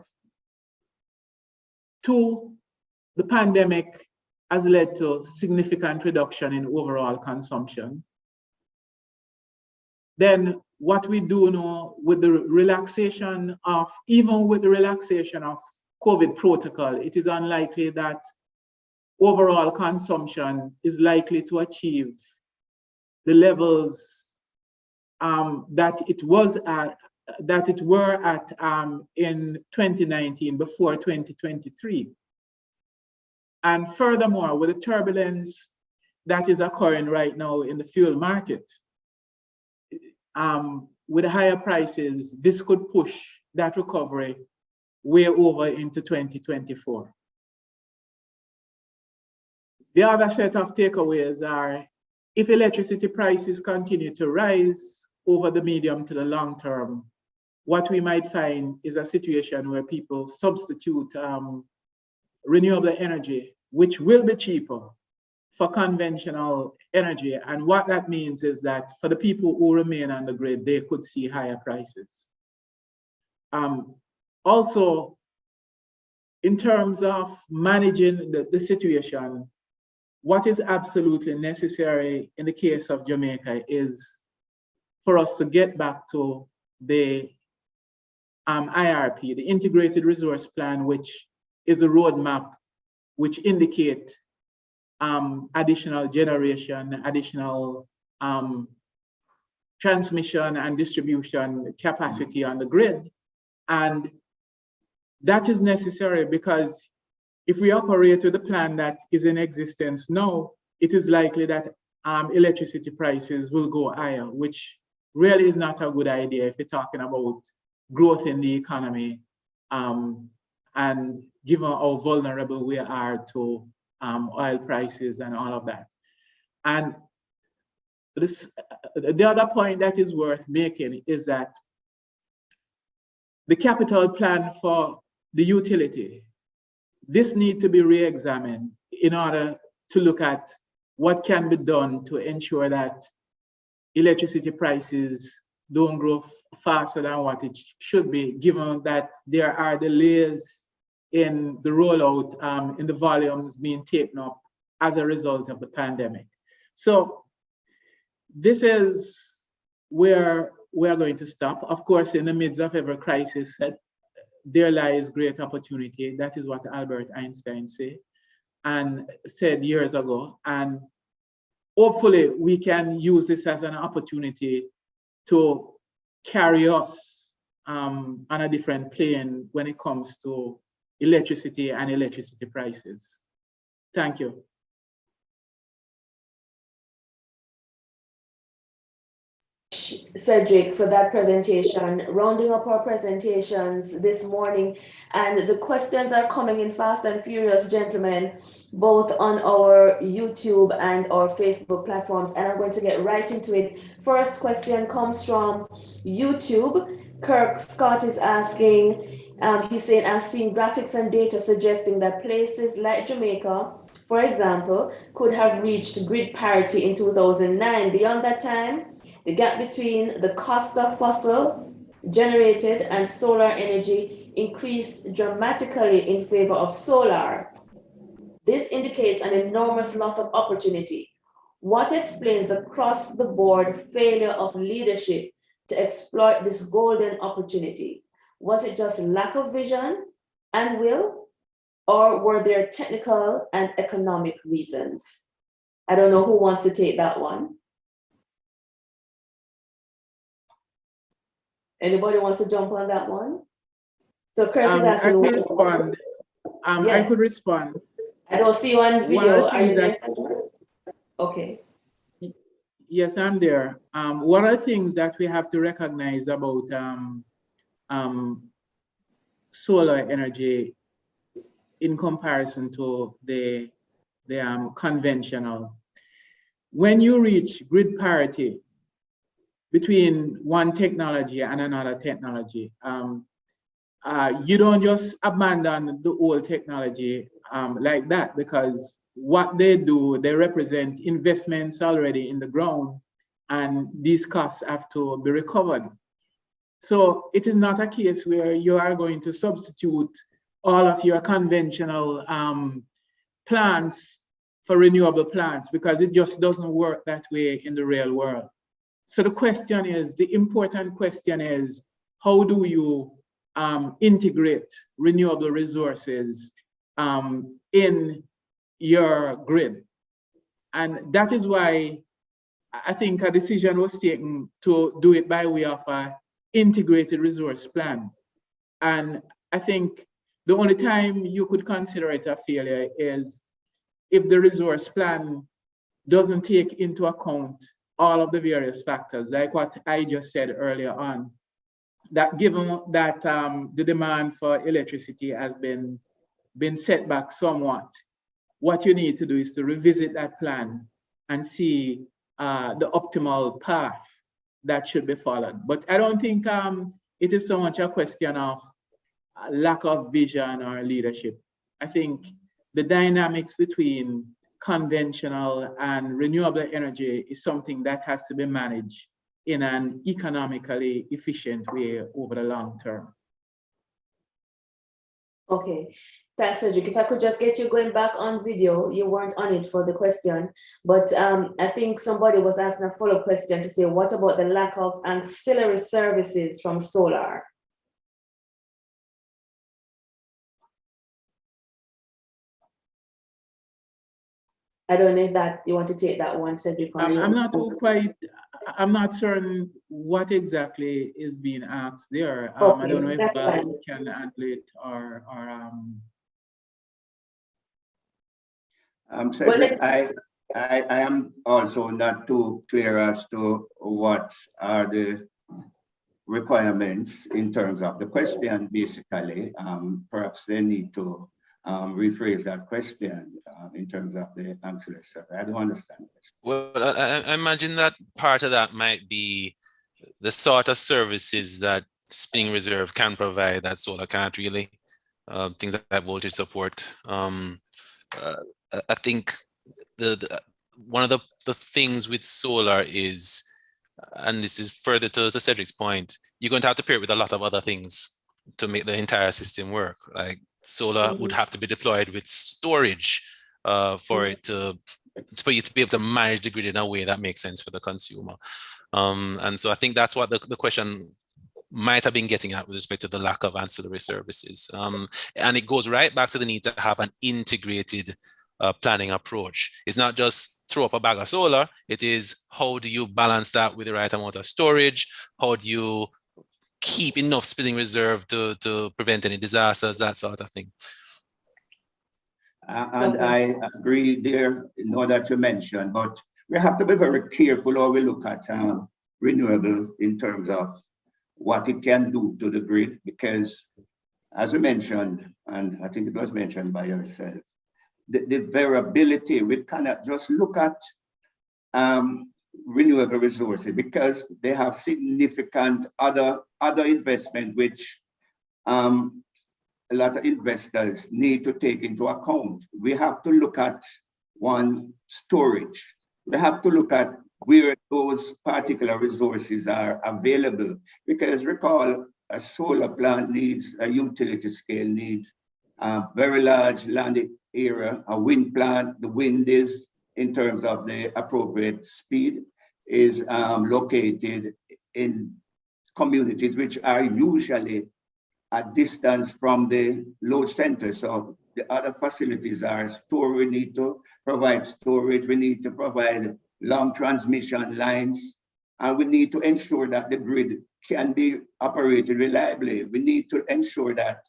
Two, the pandemic has led to significant reduction in overall consumption. Then what we do know with the relaxation of, even with the relaxation of COVID protocol, it is unlikely that overall consumption is likely to achieve the levels that it were at in 2019 before 2023. And furthermore, with the turbulence that is occurring right now in the fuel market, with higher prices, this could push that recovery way over into 2024. The other set of takeaways are, if electricity prices continue to rise over the medium to the long term, what we might find is a situation where people substitute renewable energy, which will be cheaper, for conventional energy. And what that means is that for the people who remain on the grid, they could see higher prices. Also, in terms of managing the situation, what is absolutely necessary in the case of Jamaica is for us to get back to the IRP, the Integrated Resource Plan, which is a roadmap which indicates additional generation, additional transmission and distribution capacity on the grid. And that is necessary because if we operate with the plan that is in existence now, it is likely that electricity prices will go higher, which really is not a good idea if you're talking about growth in the economy and given how vulnerable we are to oil prices and all of that. And the other point that is worth making is that the capital plan for the utility, this needs to be re-examined in order to look at what can be done to ensure that electricity prices don't grow faster than what it should be, given that there are delays in the rollout, in the volumes being taken up as a result of the pandemic. So this is where we are going to stop. Of course, in the midst of every crisis, there lies great opportunity. That is what Albert Einstein said years ago. And hopefully we can use this as an opportunity to carry us on a different plane when it comes to electricity and electricity prices. Thank you. Cedric, for that presentation, rounding up our presentations this morning, and the questions are coming in fast and furious, gentlemen, both on our YouTube and our Facebook platforms, and I'm going to get right into it. First question comes from YouTube. Kirk Scott is asking, he's saying, I've seen graphics and data suggesting that places like Jamaica, for example, could have reached grid parity in 2009. Beyond that time, the gap between the cost of fossil generated and solar energy increased dramatically in favor of solar. This indicates an enormous loss of opportunity. What explains the cross-the-board failure of leadership to exploit this golden opportunity? Was it just lack of vision and will, or were there technical and economic reasons? I don't know who wants to take that one. Anybody wants to jump on that one? So Kirk is asking. I could respond. Yes. I could respond. I don't see you on video. Are you there? Okay. Yes, I'm there. One of the things that we have to recognize about solar energy in comparison to the conventional, when you reach grid parity between one technology and another technology, you don't just abandon the old technology like that, because what they do, they represent investments already in the ground, and these costs have to be recovered. So it is not a case where you are going to substitute all of your conventional plants for renewable plants, because it just doesn't work that way in the real world. So the question is, the important question is, how do you integrate renewable resources in your grid? And that is why I think a decision was taken to do it by way of an integrated resource plan. And I think the only time you could consider it a failure is if the resource plan doesn't take into account all of the various factors, like what I just said earlier on, that given that the demand for electricity has been set back somewhat, what you need to do is to revisit that plan and see the optimal path that should be followed. But I don't think it is so much a question of lack of vision or leadership. I think the dynamics between conventional and renewable energy is something that has to be managed in an economically efficient way over the long term. Okay, thanks, Cedric. If I could just get you going back on video, you weren't on it for the question, but I think somebody was asking a follow-up question to say, what about the lack of ancillary services from solar? I don't know if that you want to take that one, Cedric. I'm not certain what exactly is being asked there. Okay, I don't know if fine. can handle it or Cedric, I am also not too clear as to what are the requirements in terms of the question, basically. Perhaps they need to rephrase that question in terms of the ancillary service. I don't understand this. Well, I imagine that part of that might be the sort of services that spinning reserve can provide that solar can't really. Things like voltage support. I think one of the things with solar is, and this is further to Cedric's point, you're going to have to pair it with a lot of other things to make the entire system work. Like solar would have to be deployed with storage for it to, for you to be able to manage the grid in a way that makes sense for the consumer. And so I think that's what the question might have been getting at with respect to the lack of ancillary services. And it goes right back to the need to have an integrated planning approach. It's not just throw up a bag of solar, it is how do you balance that with the right amount of storage? How do you keep enough spilling reserve to prevent any disasters, that sort of thing. And I agree there in all that you mentioned, but we have to be very careful how we look at renewable in terms of what it can do to the grid, because as we mentioned, and I think it was mentioned by yourself, the variability, we cannot just look at renewable resources because they have significant other investment which a lot of investors need to take into account. We have to look at one, storage. We have to look at where those particular resources are available, because recall a solar plant needs a utility scale, needs a very large land area. A wind plant, the wind is, in terms of the appropriate speed, is located in communities which are usually a distance from the load center. So the other facilities are storage. We need to provide storage. We need to provide long transmission lines. And we need to ensure that the grid can be operated reliably. We need to ensure that,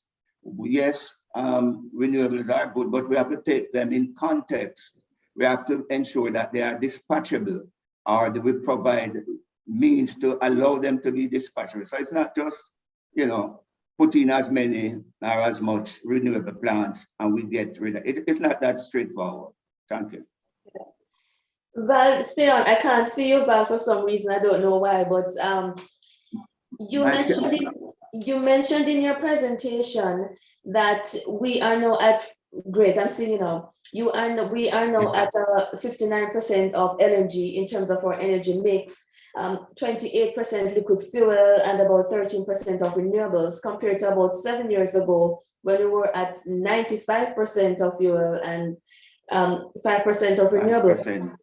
yes, renewables are good, but we have to take them in context. We have to ensure that they are dispatchable, or that we provide means to allow them to be dispatchable. So it's not just, you know, put in as many or as much renewable plants and we get rid of it. It's not that straightforward. Thank you. Val, stay on. I can't see you, Val, for some reason. I don't know why, but you mentioned in your presentation that we are now at, great, I'm seeing you now. We are now at 59% of LNG in terms of our energy mix, 28% liquid fuel, and about 13% of renewables, compared to about 7 years ago when we were at 95% of fuel and 5% of renewables. 5%.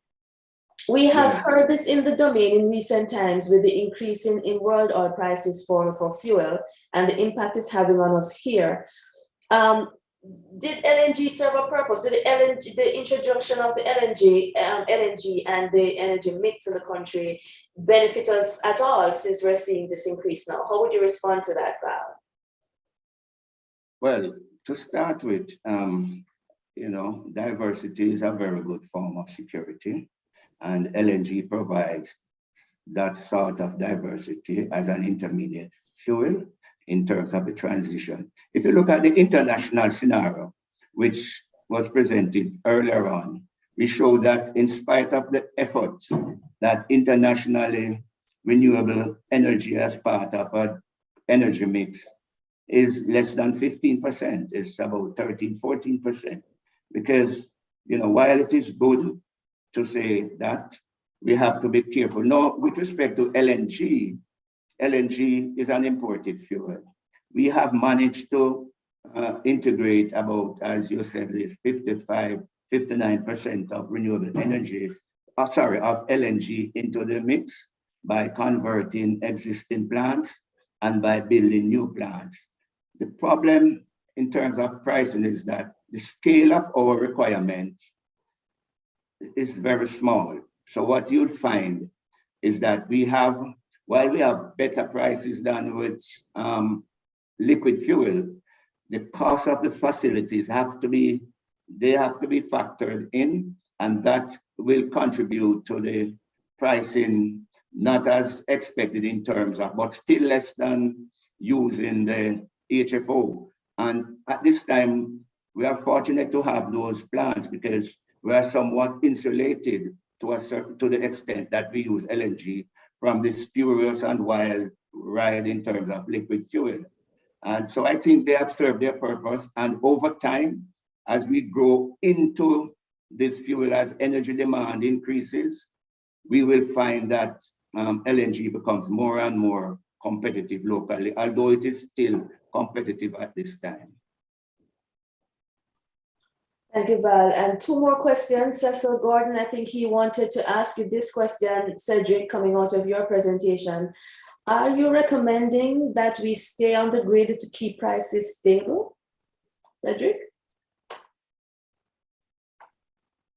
We have heard this in the domain in recent times with the increase in world oil prices for fuel and the impact it's having on us here. Did LNG serve a purpose? Did the introduction of the LNG and the energy mix in the country benefit us at all, since we're seeing this increase now? How would you respond to that, Val? Well, to start with, you know, diversity is a very good form of security, and LNG provides that sort of diversity as an intermediate fuel in terms of the transition. If you look at the international scenario, which was presented earlier on, we show that in spite of the effort that internationally renewable energy as part of an energy mix is less than 15%, it's about 13, 14%. Because, you know, while it is good to say that, we have to be careful. Now, with respect to LNG, LNG is an imported fuel. We have managed to integrate about, as you said, is 59% of renewable energy, of LNG into the mix by converting existing plants and by building new plants. The problem in terms of pricing is that the scale of our requirements is very small. So what you'll find is that we have, while we have better prices than with liquid fuel, the cost of the facilities have to be factored in, and that will contribute to the pricing, not as expected in terms of, but still less than using the HFO. And at this time, we are fortunate to have those plants because we are somewhat insulated to the extent that we use LNG from the spurious and wild ride in terms of liquid fuel. And so I think they have served their purpose. And over time, as we grow into this fuel, as energy demand increases, we will find that LNG becomes more and more competitive locally, although it is still competitive at this time. Thank you, Val. And two more questions. Cecil Gordon, I think he wanted to ask you this question, Cedric, coming out of your presentation. Are you recommending that we stay on the grid to keep prices stable? Cedric?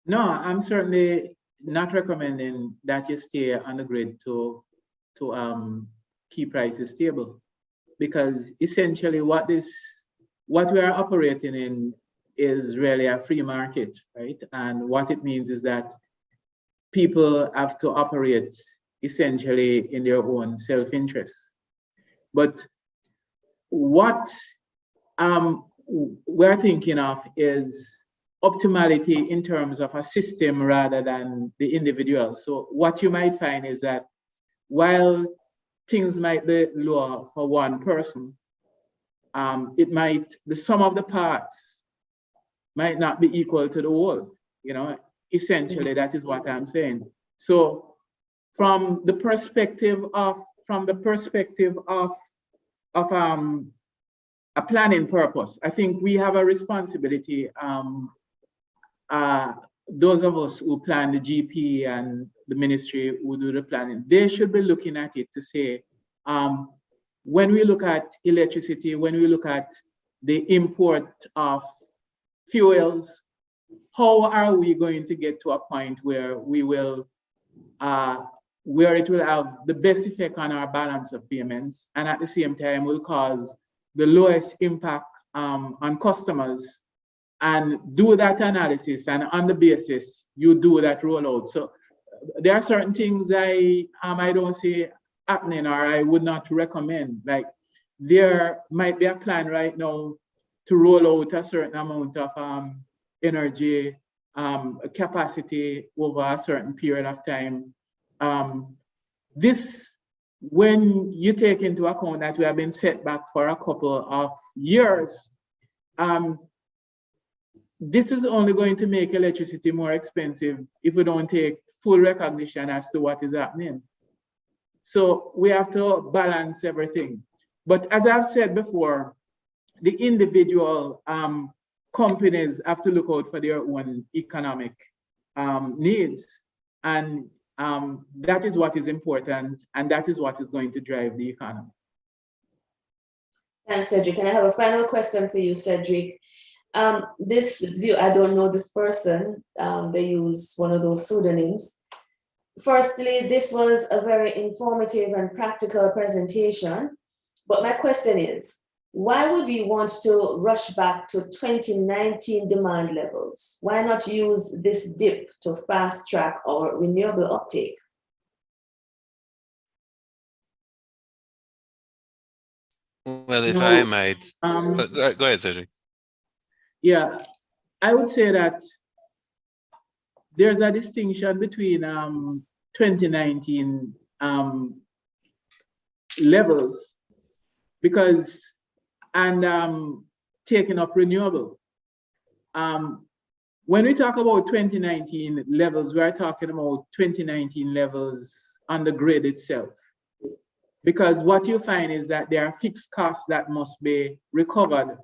No, I'm certainly not recommending that you stay on the grid to keep prices stable, because essentially what we are operating in is really a free market, right? And what it means is that people have to operate essentially in their own self-interest. But what we're thinking of is optimality in terms of a system rather than the individual. So what you might find is that while things might be lower for one person, the sum of the parts might not be equal to the whole. You know, essentially that is what I'm saying. So from the perspective of a planning purpose, I think we have a responsibility. Those of us who plan the GP and the ministry who do the planning, they should be looking at it to say, when we look at electricity, when we look at the import of fuels, how are we going to get to a point where we will, where it will have the best effect on our balance of payments, and at the same time will cause the lowest impact on customers, and do that analysis, and on the basis you do that rollout. So there are certain things I don't see happening, or I would not recommend. Like there might be a plan right now to roll out a certain amount of energy capacity over a certain period of time. This, when you take into account that we have been set back for a couple of years, this is only going to make electricity more expensive if we don't take full recognition as to what is happening. So we have to balance everything. But as I've said before, the individual companies have to look out for their own economic needs. And that is what is important, and that is what is going to drive the economy. Thanks, Cedric. And I have a final question for you, Cedric. This view, I don't know this person, they use one of those pseudonyms. Firstly, this was a very informative and practical presentation, but my question is, why would we want to rush back to 2019 demand levels? Why not use this dip to fast track our renewable uptake? Well, if I might, go ahead, Cedric. Yeah, I would say that there's a distinction between 2019 levels and taking up renewable. When we talk about 2019 levels, we're talking about 2019 levels on the grid itself. Because what you find is that there are fixed costs that must be recovered.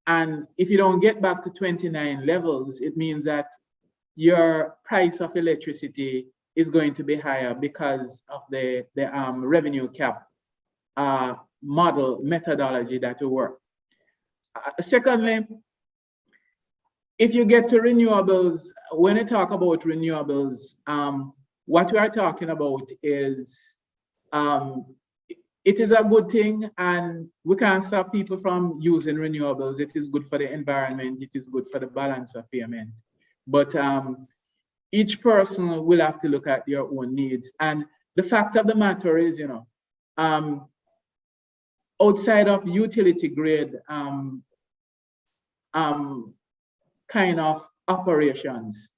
And if you don't get back to 29 levels, it means that your price of electricity is going to be higher because of the revenue cap model methodology that will work. Secondly, if you get to renewables, when we talk about renewables, what we are talking about is it is a good thing, and we can't stop people from using renewables. It is good for the environment. It is good for the balance of payment. But each person will have to look at their own needs. And the fact of the matter is, you know, outside of utility grade kind of operations,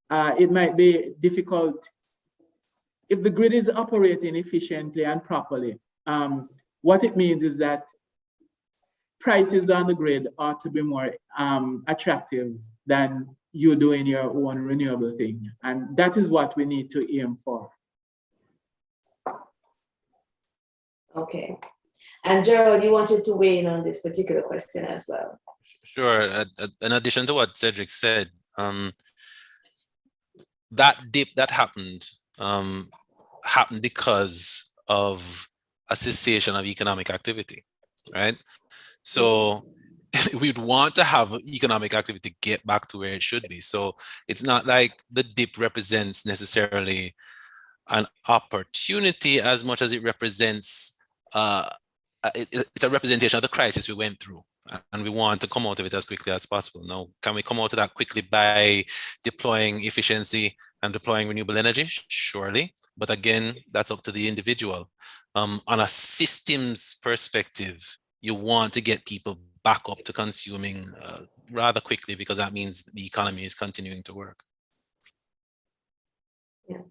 it might be difficult if the grid is operating efficiently and properly. What it means is that prices on the grid ought to be more attractive than you doing your own renewable thing. And that is what we need to aim for. Okay. And Gerald, you wanted to weigh in on this particular question as well. Sure. In addition to what Cedric said, that dip that happened happened because of a cessation of economic activity, right? So we'd want to have economic activity get back to where it should be. So it's not like the dip represents necessarily an opportunity as much as it represents it's a representation of the crisis we went through, and we want to come out of it as quickly as possible. Now, can we come out of that quickly by deploying efficiency and deploying renewable energy? Surely, but again, that's up to the individual. On a systems perspective, you want to get people back up to consuming rather quickly, because that means the economy is continuing to work. Yeah.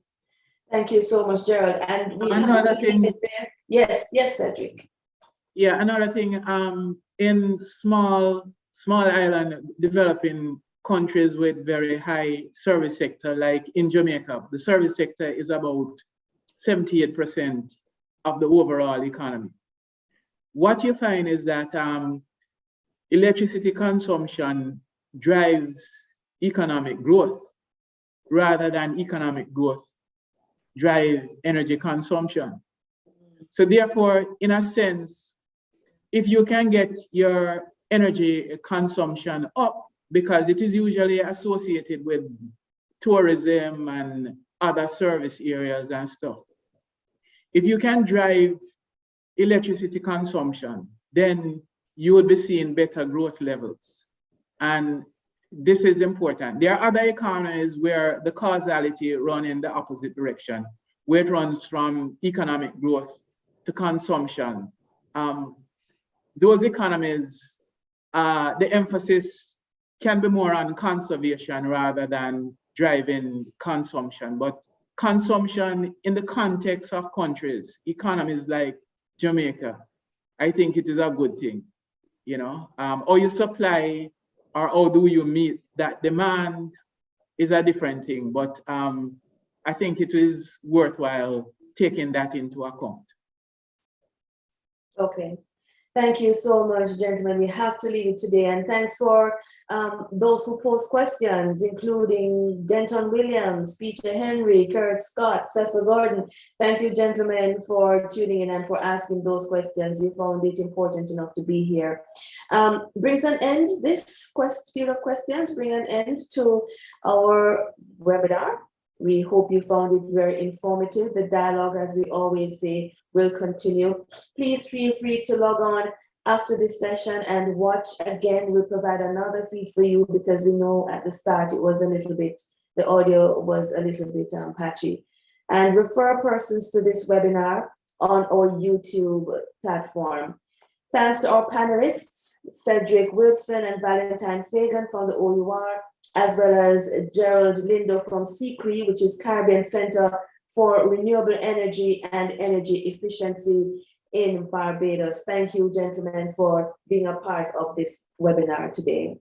Thank you so much, Gerald. And we another thing. There. Yes, yes, Cedric. Yeah, another thing. In small island developing countries with very high service sector, like in Jamaica, the service sector is about 78% of the overall economy. What you find is that electricity consumption drives economic growth rather than economic growth drive energy consumption. So therefore, in a sense, if you can get your energy consumption up, because it is usually associated with tourism and other service areas and stuff, if you can drive electricity consumption, then you will be seeing better growth levels. And this is important. There are other economies where the causality runs in the opposite direction, where it runs from economic growth to consumption. Those economies, the emphasis can be more on conservation rather than driving consumption. But consumption in the context of countries, economies like Jamaica, I think it is a good thing. You know, or you supply or how do you meet that demand is a different thing. But I think it is worthwhile taking that into account. Okay. Thank you so much, gentlemen. We have to leave it today. And thanks for those who post questions, including Denton Williams, Peter Henry, Kurt Scott, Cecil Gordon. Thank you, gentlemen, for tuning in and for asking those questions. You found it important enough to be here. Brings an end, this field of questions, bring an end to our webinar. We hope you found it very informative. The dialogue, as we always say, will continue. Please feel free to log on after this session and watch again. We'll provide another feed for you because we know at the start it was a little bit, the audio was a little bit patchy. And refer persons to this webinar on our YouTube platform. Thanks to our panelists, Cedric Wilson and Valentine Fagan from the OUR, as well as Gerald Lindo from CCRE, which is Caribbean Center for Renewable Energy and Energy Efficiency in Barbados. Thank you, gentlemen, for being a part of this webinar today.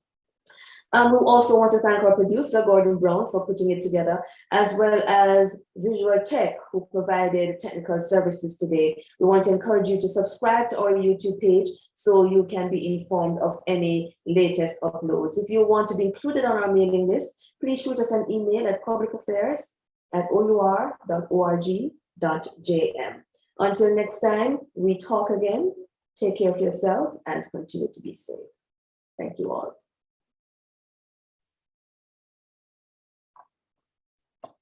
We also want to thank our producer, Gordon Brown, for putting it together, as well as Visual Tech, who provided technical services today. We want to encourage you to subscribe to our YouTube page so you can be informed of any latest uploads. If you want to be included on our mailing list, please shoot us an email at publicaffairs@our.org.jm. Until next time, we talk again. Take care of yourself and continue to be safe. Thank you all.